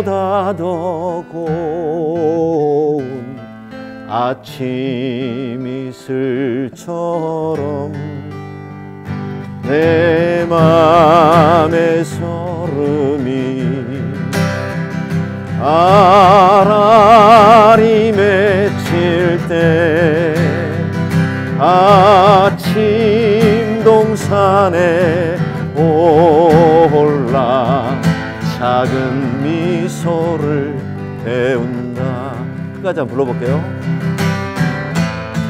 보다 더 고운 아침 이슬처럼 내 맘의 설움이 아라리 맺힐 때 아침 동산에 올라 작은 미소를 배운다. 끝까지 한번 불러볼게요.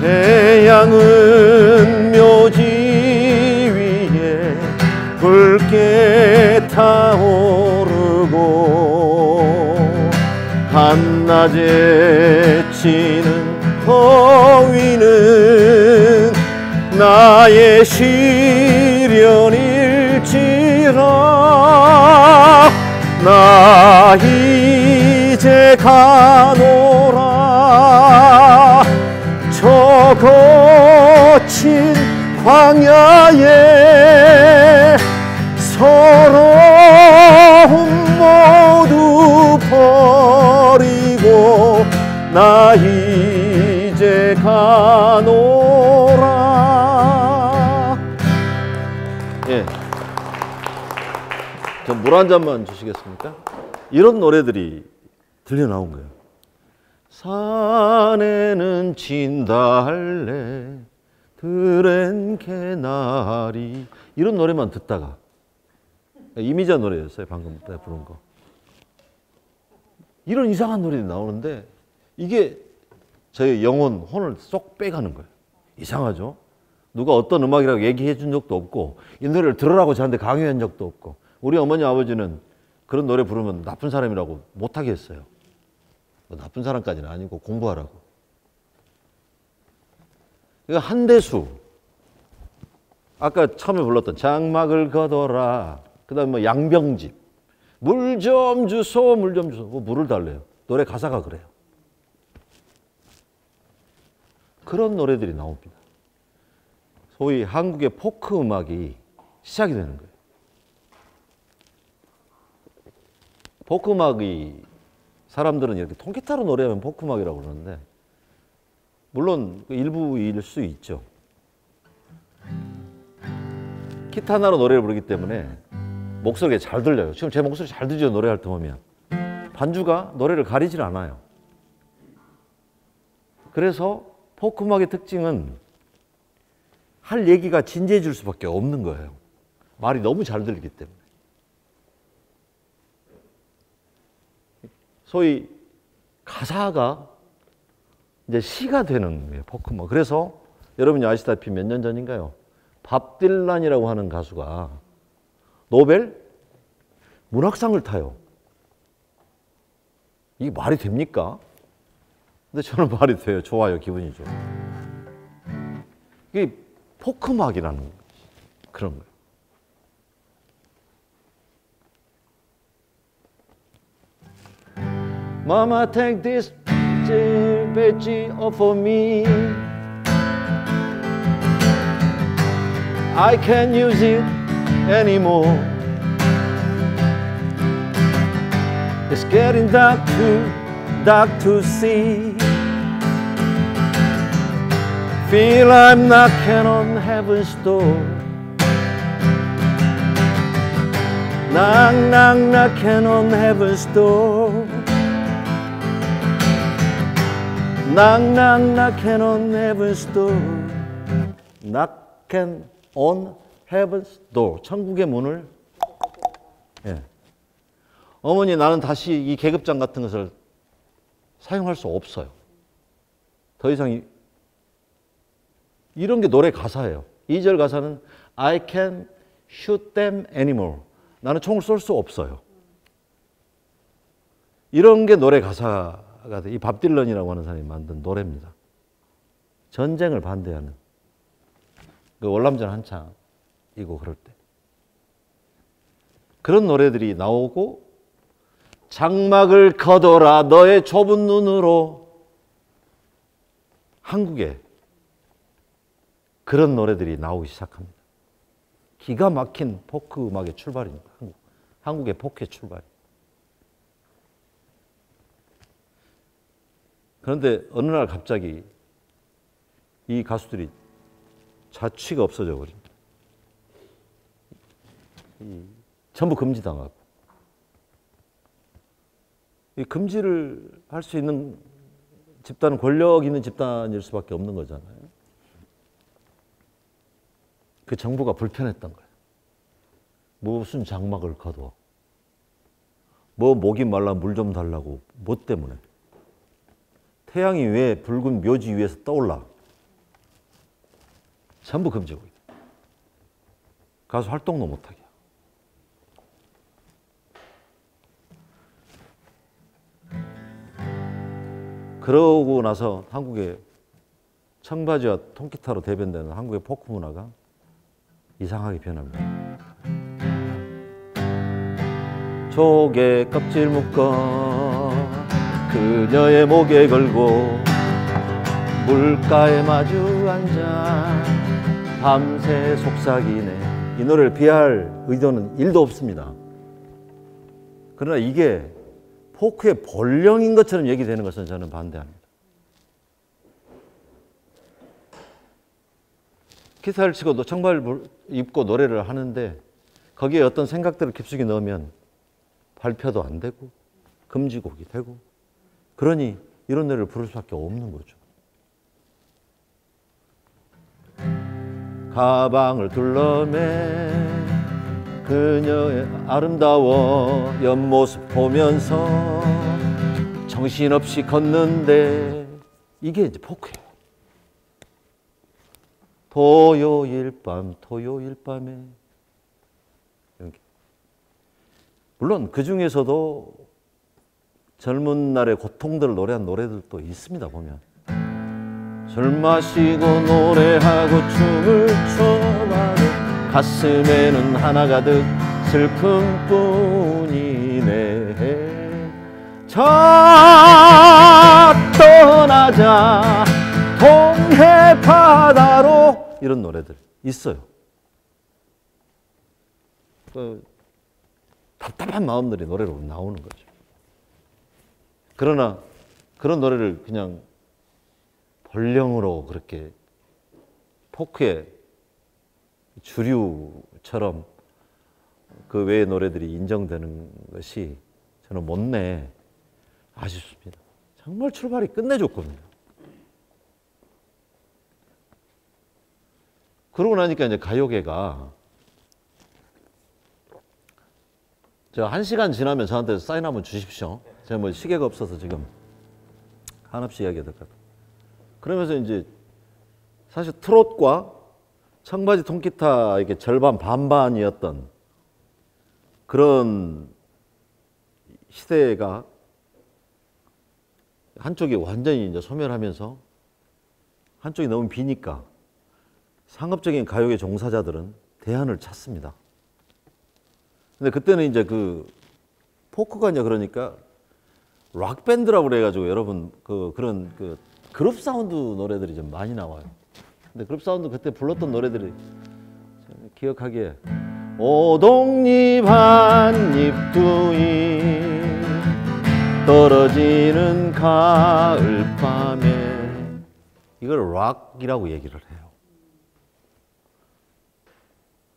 태양은 묘지 위에 붉게 타오르고 한낮에 치는 더위는 나의 시련일지라 나 이제 가노라 저 거친 광야에 서러움 모두 버리고 나 이제 가노라. 예. 저 물 한 잔만 주시겠습니까? 이런 노래들이 들려 나온 거예요. 산에는 진달래 들엔 개나리 이런 노래만 듣다가 이미자 노래였어요. 방금 부른 거. 이런 이상한 노래들이 나오는데 이게 저의 영혼, 혼을 쏙 빼가는 거예요. 이상하죠? 누가 어떤 음악이라고 얘기해 준 적도 없고 이 노래를 들으라고 저한테 강요한 적도 없고 우리 어머니 아버지는 그런 노래 부르면 나쁜 사람이라고 못하게 했어요. 뭐 나쁜 사람까지는 아니고 공부하라고. 그러니까 한대수 아까 처음에 불렀던 장막을 걷어라 그 다음에 뭐 양병집 물 좀 주소 물 좀 주소 뭐 물을 달래요. 노래 가사가 그래요. 그런 노래들이 나옵니다. 소위 한국의 포크 음악이 시작이 되는 거예요. 포크 음악이 사람들은 이렇게 통기타로 노래하면 포크 음악이라고 그러는데 물론 일부일 수 있죠. 기타 하나로 노래를 부르기 때문에 목소리가 잘 들려요. 지금 제 목소리 잘 들리죠. 노래할 때 보면 반주가 노래를 가리질 않아요. 그래서 포크 음악의 특징은 할 얘기가 진지해질 수밖에 없는 거예요. 말이 너무 잘 들리기 때문에. 소위 가사가 이제 시가 되는 거예요. 포크 음악. 그래서 여러분이 아시다시피 몇 년 전인가요? 밥 딜란이라고 하는 가수가 노벨 문학상을 타요. 이게 말이 됩니까? 근데 저는 말이 돼요. 좋아요. 기분이 좋아요. 이게 포크 음악이라는 그런 거예요. Mama, take this veggie off of me. I can't use it anymore. It's getting dark to see. Feel I'm knocking on heaven's door. Knock, knock, knocking on heaven's door. Knock, knock, knocking on heaven's door. Knocking on heaven's door. 천국의 문을. 예. 어머니, 나는 다시 이 계급장 같은 것을 사용할 수 없어요. 더 이상 이런 게 노래 가사예요. 2절 가사는 I can't shoot them anymore. 나는 총을 쏠 수 없어요. 이런 게 노래 가사가 돼. 이 밥 딜런이라고 하는 사람이 만든 노래입니다. 전쟁을 반대하는. 그 월남전 한창이고 그럴 때. 그런 노래들이 나오고 장막을 걷어라 너의 좁은 눈으로. 한국에 그런 노래들이 나오기 시작합니다. 기가 막힌 포크 음악의 출발입니다. 한국의 포크의 출발. 그런데 어느 날 갑자기 이 가수들이 자취가 없어져 버립니다. 전부 금지당하고. 이 금지를 할 수 있는 집단은 권력 있는 집단일 수밖에 없는 거잖아요. 그 정부가 불편했던 거예요. 무슨 장막을 거둬. 뭐 목이 말라 물 좀 달라고. 뭐 때문에. 태양이 왜 붉은 묘지 위에서 떠올라. 전부 금지고. 가수 활동도 못하게. 그러고 나서 한국의 청바지와 통기타로 대변되는 한국의 포크 문화가 이상하게 변합니다. 조개 껍질 묶어 그녀의 목에 걸고 물가에 마주 앉아 밤새 속삭이네. 이 노래를 비하할 의도는 1도 없습니다. 그러나 이게 포크의 본령인 것처럼 얘기되는 것은 저는 반대합니다. 기타를 치고 청바지를 입고 노래를 하는데 거기에 어떤 생각들을 깊숙이 넣으면 발표도 안 되고 금지곡이 되고 그러니 이런 노래를 부를 수밖에 없는 거죠. 가방을 둘러매 그녀의 아름다워 옆모습 보면서 정신없이 걷는데 이게 이제 포크예요. 토요일 밤에 이렇게. 물론 그 중에서도 젊은 날의 고통들을 노래한 노래들도 있습니다. 보면 술 마시고 노래하고 춤을 춰봐도 가슴에는 하나 가득 슬픔뿐이네. 자 떠나자 동해 바다로 이런 노래들 있어요. 그 답답한 마음들이 노래로 나오는 거죠. 그러나 그런 노래를 그냥 본령으로 그렇게 포크의 주류처럼 그 외의 노래들이 인정되는 것이 저는 못내 아쉽습니다. 정말 출발이 끝내줬거든요. 그러고 나니까 이제 가요계가 저 1시간 지나면 저한테 사인 한번 주십시오. 제가 뭐 시계가 없어서 지금 한없이 이야기해야 될 것 같아요. 그러면서 이제 사실 트롯과 청바지 통기타 이렇게 절반 반반이었던 그런 시대가 한쪽이 완전히 이제 소멸하면서 한쪽이 너무 비니까 상업적인 가요계 종사자들은 대안을 찾습니다. 근데 그때는 이제 그 포크가 이제 그러니까 락 밴드라고 그래가지고 여러분 그런 그룹 사운드 노래들이 좀 많이 나와요. 근데 그룹 사운드 그때 불렀던 노래들이 기억하기에 오동잎 한잎 두잎 떨어지는 가을밤에 이걸 락이라고 얘기를 해요.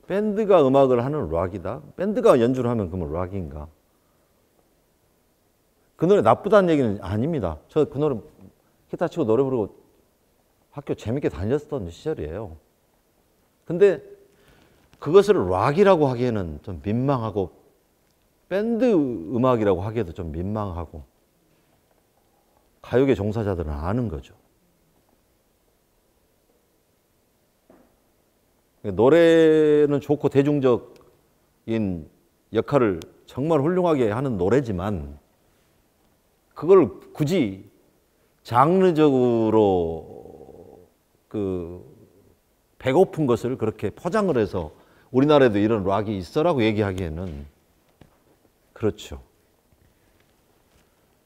밴드가 음악을 하는 락이다. 밴드가 연주를 하면 그러면 락인가? 그 노래 나쁘다는 얘기는 아닙니다. 저 그 노래 기타 치고 노래 부르고 학교 재밌게 다녔던 시절이에요. 근데 그것을 락이라고 하기에는 좀 민망하고 밴드 음악이라고 하기에도 좀 민망하고 가요계 종사자들은 아는 거죠. 노래는 좋고 대중적인 역할을 정말 훌륭하게 하는 노래지만 그걸 굳이 장르적으로 배고픈 것을 그렇게 포장을 해서 우리나라에도 이런 락이 있어라고 얘기하기에는 그렇죠.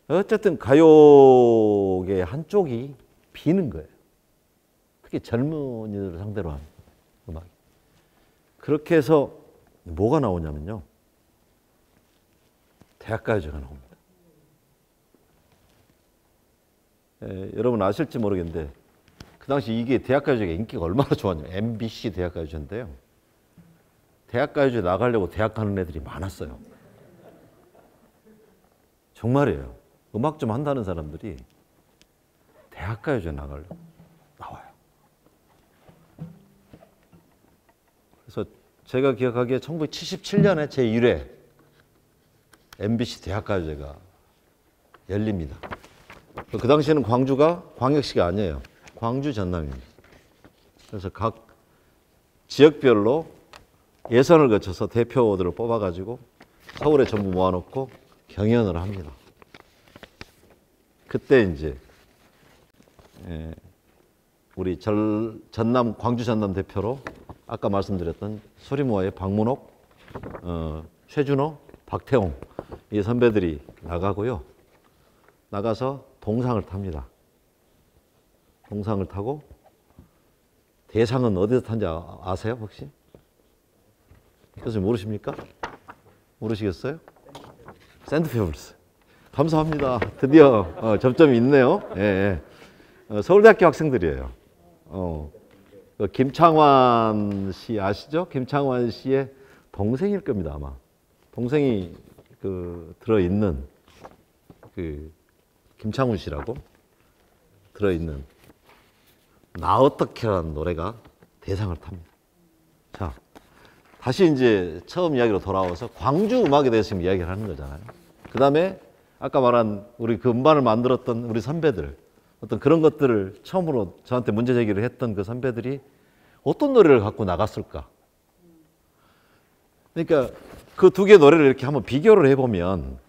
어쨌든 가요계 한쪽이 비는 거예요. 특히 젊은이들을 상대로 한 음악이. 그렇게 해서 뭐가 나오냐면요. 대학가요제가 나옵니다. 여러분 아실지 모르겠는데 그 당시 이게 대학가요제가 인기가 얼마나 좋았냐면 MBC 대학가요제인데요. 대학가요제 나가려고 대학 가는 애들이 많았어요. 정말이에요. 음악 좀 한다는 사람들이 대학가요제 나가려고 나와요. 그래서 제가 기억하기에 1977년에 제1회 MBC 대학가요제가 열립니다. 그 당시에는 광주가 광역시가 아니에요. 광주 전남입니다. 그래서 각 지역별로 예선을 거쳐서 대표들을 뽑아가지고 서울에 전부 모아놓고 경연을 합니다. 그때 이제 우리 전남 광주 전남 대표로 아까 말씀드렸던 소리모아의 박문옥, 최준호, 박태홍 이 선배들이 나가고요. 나가서 동상을 탑니다. 동상을 타고 대상은 어디서 탄지 아세요 혹시? 교수님 모르십니까? 모르시겠어요? 샌드페어블스. 감사합니다. 드디어 접점이 있네요. 예, 예. 서울대학교 학생들이에요. 김창완 씨 아시죠? 김창완 씨의 동생일 겁니다 아마. 동생이 들어있는 김창훈 씨라고 들어있는 나 어떻게라는 노래가 대상을 탑니다. 자, 다시 이제 처음 이야기로 돌아와서 광주 음악에 대해서 지금 이야기를 하는 거잖아요. 그 다음에 아까 말한 우리 그 음반을 만들었던 우리 선배들 어떤 그런 것들을 처음으로 저한테 문제 제기를 했던 그 선배들이 어떤 노래를 갖고 나갔을까? 그러니까 그 두 개의 노래를 이렇게 한번 비교를 해보면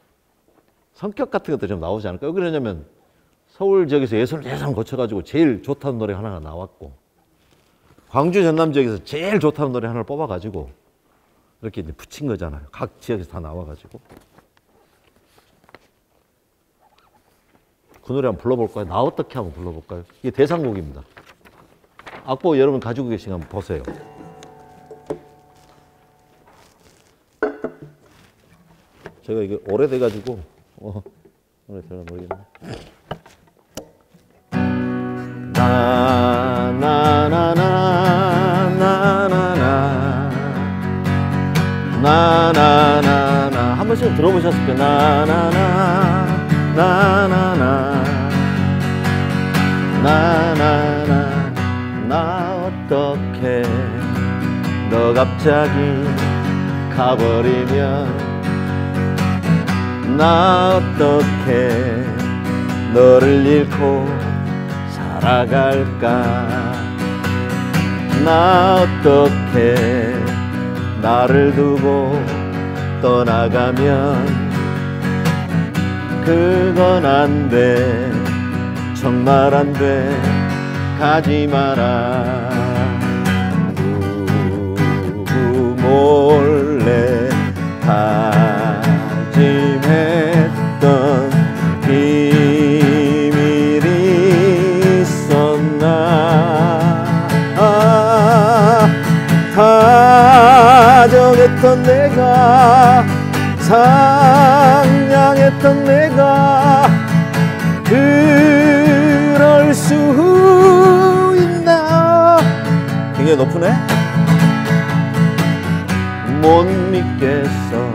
성격 같은 것들이 좀 나오지 않을까요? 왜 그러냐면 서울 지역에서 예선을 거쳐가지고 제일 좋다는 노래 하나가 나왔고 광주 전남 지역에서 제일 좋다는 노래 하나를 뽑아가지고 이렇게 이제 붙인 거잖아요. 각 지역에서 다 나와가지고. 그 노래 한번 불러볼까요? 나 어떻게 한번 불러볼까요? 이게 대상곡입니다. 악보 여러분 가지고 계시면 한번 보세요. 제가 이게 오래돼가지고 오래 잘 모르겠네. 나나나나나나나나나 한 번씩 들어보셨을 거예요. 나나나나나나나 나 어떻게 너 갑자기 가버리면 나 어떻게 너를 잃고 살아갈까 나 어떻게 나를 두고 떠나가면 그건 안 돼 정말 안 돼 가지 마라 몰래 다짐했던 비밀이 있었나 다정했던 내가 상냥했던 내가 그럴 수 있나 굉장히 높으네 못 믿겠어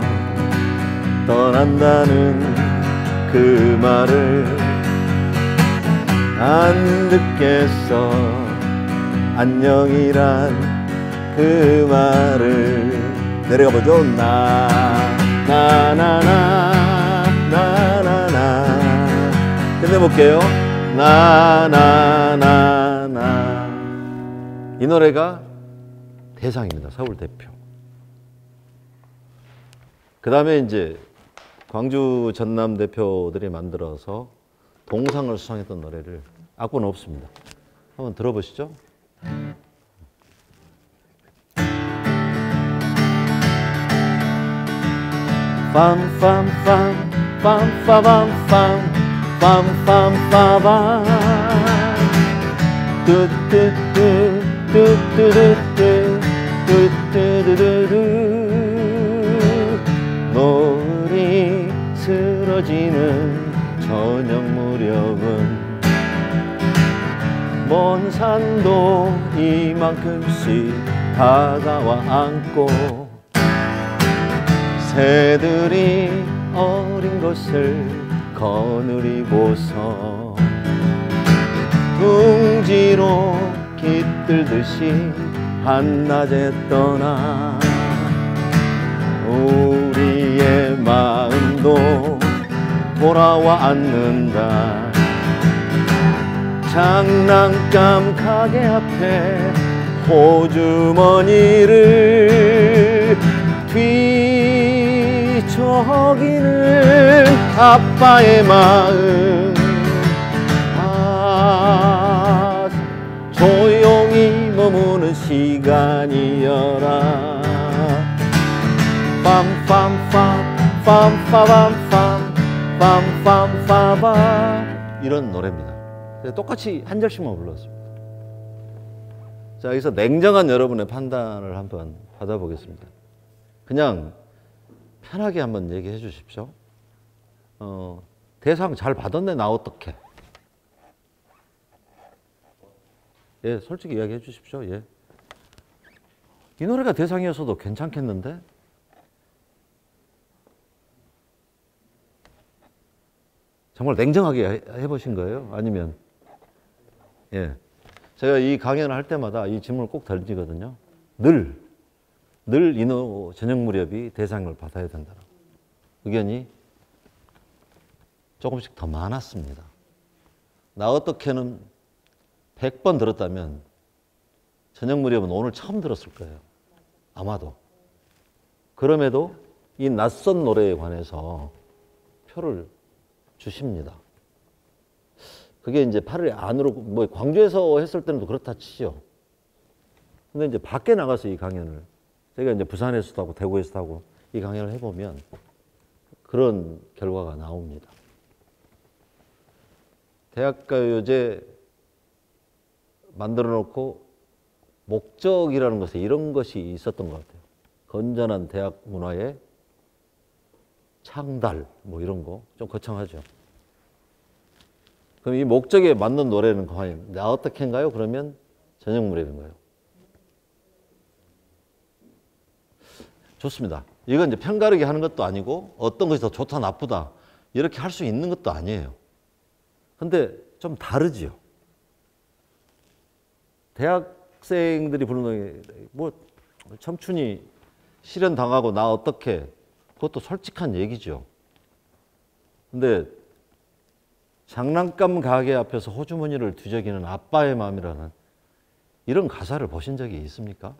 떠난다는 그 말을 안 듣겠어 안녕이란 그 말을 내려가 보죠 나나나나나나나 끝내볼게요 나나나나나 이 노래가 대상입니다 서울 대표 그 다음에 이제 광주 전남 대표들이 만들어서 동상을 수상했던 노래를 악보는 없습니다 한번 들어보시죠 빰빰빰 빰빠밤빰 빰빰빠밤 뚜뚜뚜 뚜뚜뚜뚜 뚜뚜뚜뚜 노을이 쓰러지는 저녁 무렵은 먼 산도 이만큼씩 다가와 안고 새들이 어린 것을 거느리고서 둥지로 깃들듯이 한낮에 떠나 우리의 마음도 돌아와 앉는다. 장난감 가게 앞에 호주머니를 뒤척이는 아빠의 마음. 아, 조용히 머무는 시간이여라. 빰빰빰 빰빠밤빰 빰빰빠밤 이런 노래입니다. 똑같이 한 절씩만 불렀습니다. 자, 여기서 냉정한 여러분의 판단을 한번 받아보겠습니다. 그냥 편하게 한번 얘기해 주십시오. 대상 잘 받았네, 나 어떡해? 예, 솔직히 이야기해 주십시오. 예. 이 노래가 대상이었어도 괜찮겠는데? 정말 냉정하게 해보신 거예요? 아니면? 예. 제가 이 강연을 할 때마다 이 질문을 꼭 던지거든요. 늘 인호 저녁 무렵이 대상을 받아야 된다는 의견이 조금씩 더 많았습니다. 나 어떻게는 100번 들었다면 저녁 무렵은 오늘 처음 들었을 거예요. 아마도. 그럼에도 이 낯선 노래에 관해서 표를 주십니다. 그게 이제 8월 안으로, 뭐 광주에서 했을 때는 그렇다 치죠. 근데 이제 밖에 나가서 이 강연을, 제가 이제 부산에서도 하고 대구에서도 하고 이 강연을 해보면 그런 결과가 나옵니다. 대학가요제 만들어 놓고 목적이라는 것에 이런 것이 있었던 것 같아요. 건전한 대학 문화의 창달, 뭐 이런 거 좀 거창하죠. 그럼 이 목적에 맞는 노래는 과연 나 어떻게인가요? 그러면 저녁 무렵인가요? 좋습니다. 이건 이제 편가르기 하는 것도 아니고 어떤 것이 더 좋다 나쁘다 이렇게 할 수 있는 것도 아니에요. 근데 좀 다르지요. 대학생들이 부르는 뭐 청춘이 실현당하고 나 어떻게, 그것도 솔직한 얘기죠. 근데 장난감 가게 앞에서 호주머니를 뒤적이는 아빠의 마음이라는 이런 가사를 보신 적이 있습니까?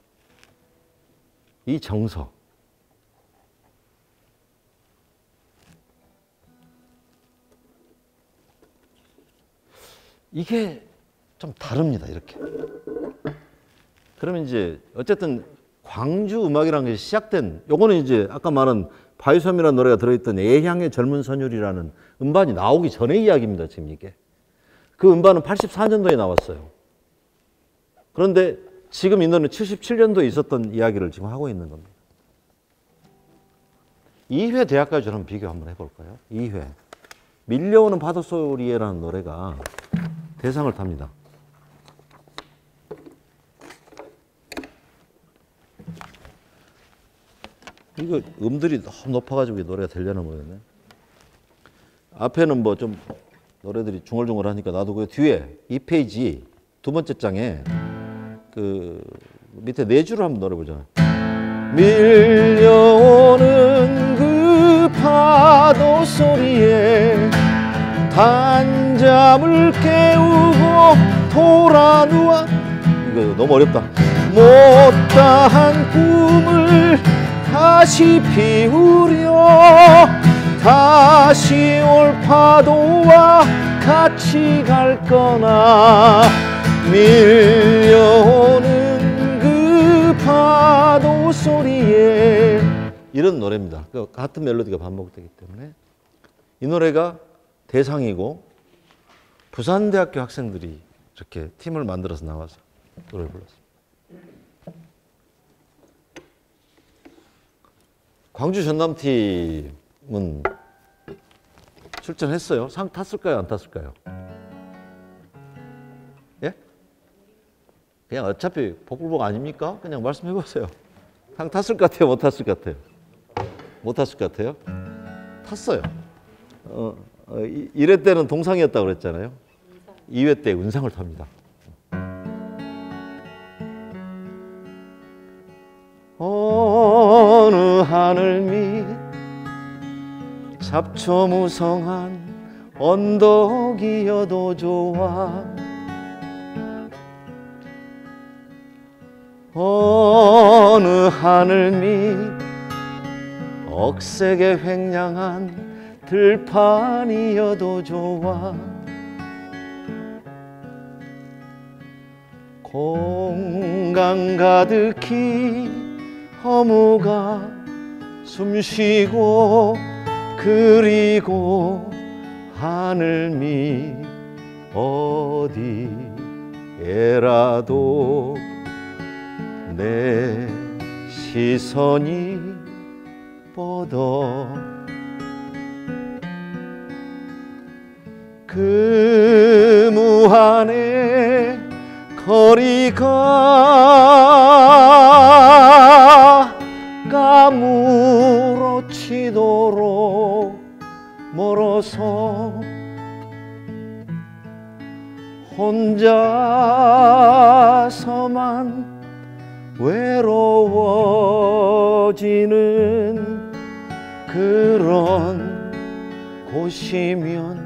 이 정서. 이게 좀 다릅니다, 이렇게. 그러면 이제 어쨌든 광주 음악이라는 게 시작된, 요거는 이제 아까 말한 바이섬이라는 노래가 들어있던 애향의 젊은 선율이라는 음반이 나오기 전의 이야기입니다, 지금 이게. 그 음반은 84년도에 나왔어요. 그런데 지금 이 노래는 77년도에 있었던 이야기를 지금 하고 있는 겁니다. 2회 대학가요제랑 비교 한번 해볼까요? 2회. 밀려오는 파도 소리에라는 노래가 대상을 탑니다. 이거 음들이 너무 높아가지고 노래가 되려나 모르겠네. 앞에는 뭐 좀 노래들이 중얼중얼하니까 놔두고 그 뒤에 2페이지 두 번째 장에 그 밑에 네 줄을 한번 노려보자. 밀려오는 그 파도 소리에 단잠을 깨우고 돌아 누워. 이거 너무 어렵다. 못다한 꿈을 다시 피우려 다시 올 파도와 같이 갈 거나 밀려오는 그 파도 소리에 이런 노래입니다. 같은 멜로디가 반복되기 때문에 이 노래가 대상이고 부산대학교 학생들이 이렇게 팀을 만들어서 나와서 노래를 불렀습니다. 광주 전남팀은 출전했어요. 상 탔을까요? 안 탔을까요? 예? 그냥 어차피 복불복 아닙니까? 그냥 말씀해 보세요. 상 탔을 것 같아요? 못 탔을 것 같아요? 못 탔을 것 같아요? 탔어요. 1회 때는 동상이었다고 그랬잖아요. 2회 때 은상을 탑니다. 어느 하늘 밑 잡초무성한 언덕이어도 좋아 어느 하늘 밑 억세게 횡령한 들판이어도 좋아 공간 가득히 허무가 숨쉬고 그리고 하늘 밑 어디에라도 내 시선이 뻗어 그 무한의 거리가 까무러치도록 멀어서 혼자서만 외로워지는 그런 곳이면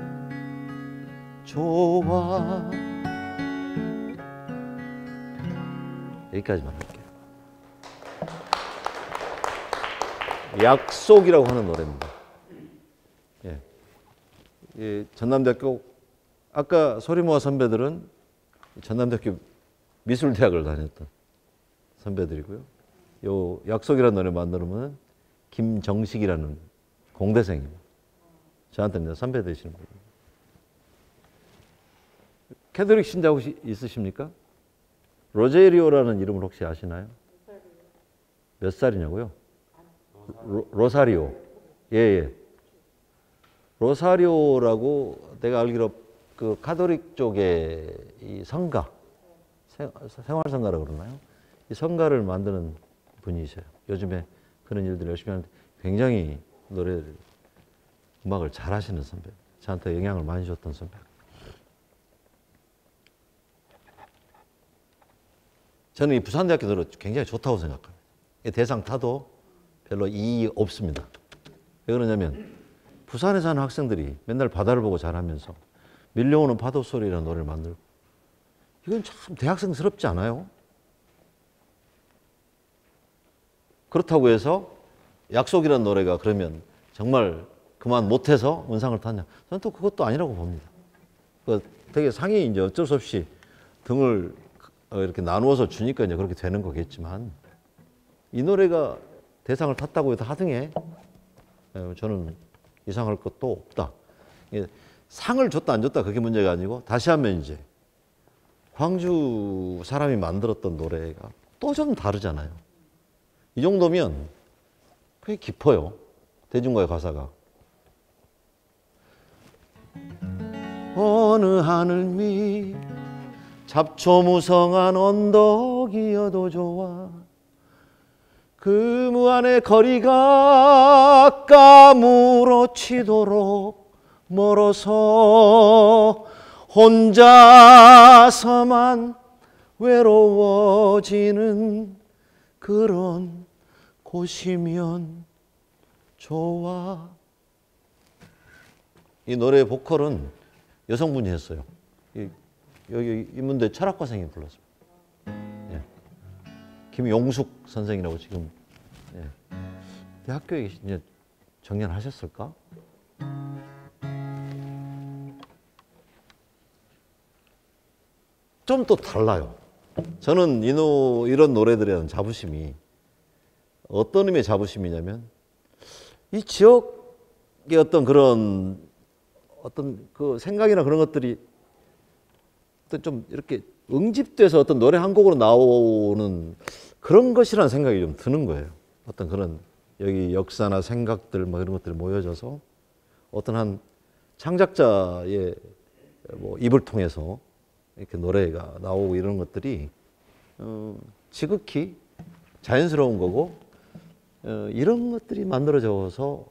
좋아. 여기까지만 할게요. 약속이라고 하는 노래입니다. 예. 예, 전남대학교 아까 소리모아 선배들은 전남대학교 미술대학을 다녔던 선배들이고요. 요 약속이라는 노래 만들면 김정식이라는 공대생입니다. 저한테는 선배 되시는 분입니다. 캐톨릭 신자 혹시 있으십니까? 로제리오라는 이름을 혹시 아시나요? 몇 살이냐고요? 로사리오. 예. 로사리오라고 내가 알기로 그 가톨릭 쪽에 이 성가, 생활성가라고 그러나요? 이 성가를 만드는 분이셔요. 요즘에 그런 일들을 열심히 하는데 굉장히 음악을 잘 하시는 선배. 저한테 영향을 많이 줬던 선배. 저는 이 부산대학교 노래 굉장히 좋다고 생각합니다. 대상 타도 별로 이의 없습니다. 왜 그러냐면 부산에 사는 학생들이 맨날 바다를 보고 자라면서 밀려오는 파도 소리라는 노래를 만들고 이건 참 대학생스럽지 않아요? 그렇다고 해서 약속이라는 노래가 그러면 정말 그만 못해서 은상을 탔냐? 저는 또 그것도 아니라고 봅니다. 되게 상이 이제 어쩔 수 없이 등을 이렇게 나누어서 주니까 이제 그렇게 되는 거겠지만 이 노래가 대상을 탔다고 해도 하등에 저는 이상할 것도 없다. 상을 줬다 안 줬다 그게 문제가 아니고 다시 하면 이제 광주 사람이 만들었던 노래가 또 좀 다르잖아요. 이 정도면 그게 깊어요. 대중가의 가사가. 어느 하늘 밑 잡초무성한 언덕이어도 좋아 그 무한의 거리가 까무러치도록 멀어서 혼자서만 외로워지는 그런 곳이면 좋아. 이 노래의 보컬은 여성분이 했어요. 여기 인문대 철학과생이 불렀습니다. 예. 김용숙 선생이라고 지금 대학교에 이제 정년하셨을까? 좀 또 달라요. 저는 이런 노래들에 대한 자부심이 어떤 의미의 자부심이냐면 이 지역의 어떤 그런 그 생각이나 그런 것들이 어떤 좀 이렇게 응집돼서 어떤 노래 한 곡으로 나오는 그런 것이라는 생각이 좀 드는 거예요. 어떤 그런 여기 역사나 생각들 뭐 이런 것들이 모여져서 어떤 한 창작자의 뭐 입을 통해서 이렇게 노래가 나오고 이런 것들이 지극히 자연스러운 거고 이런 것들이 만들어져서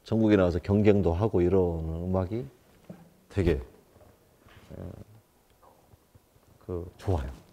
전국에 나와서 경쟁도 하고 이런 음악이 되게 좋아요.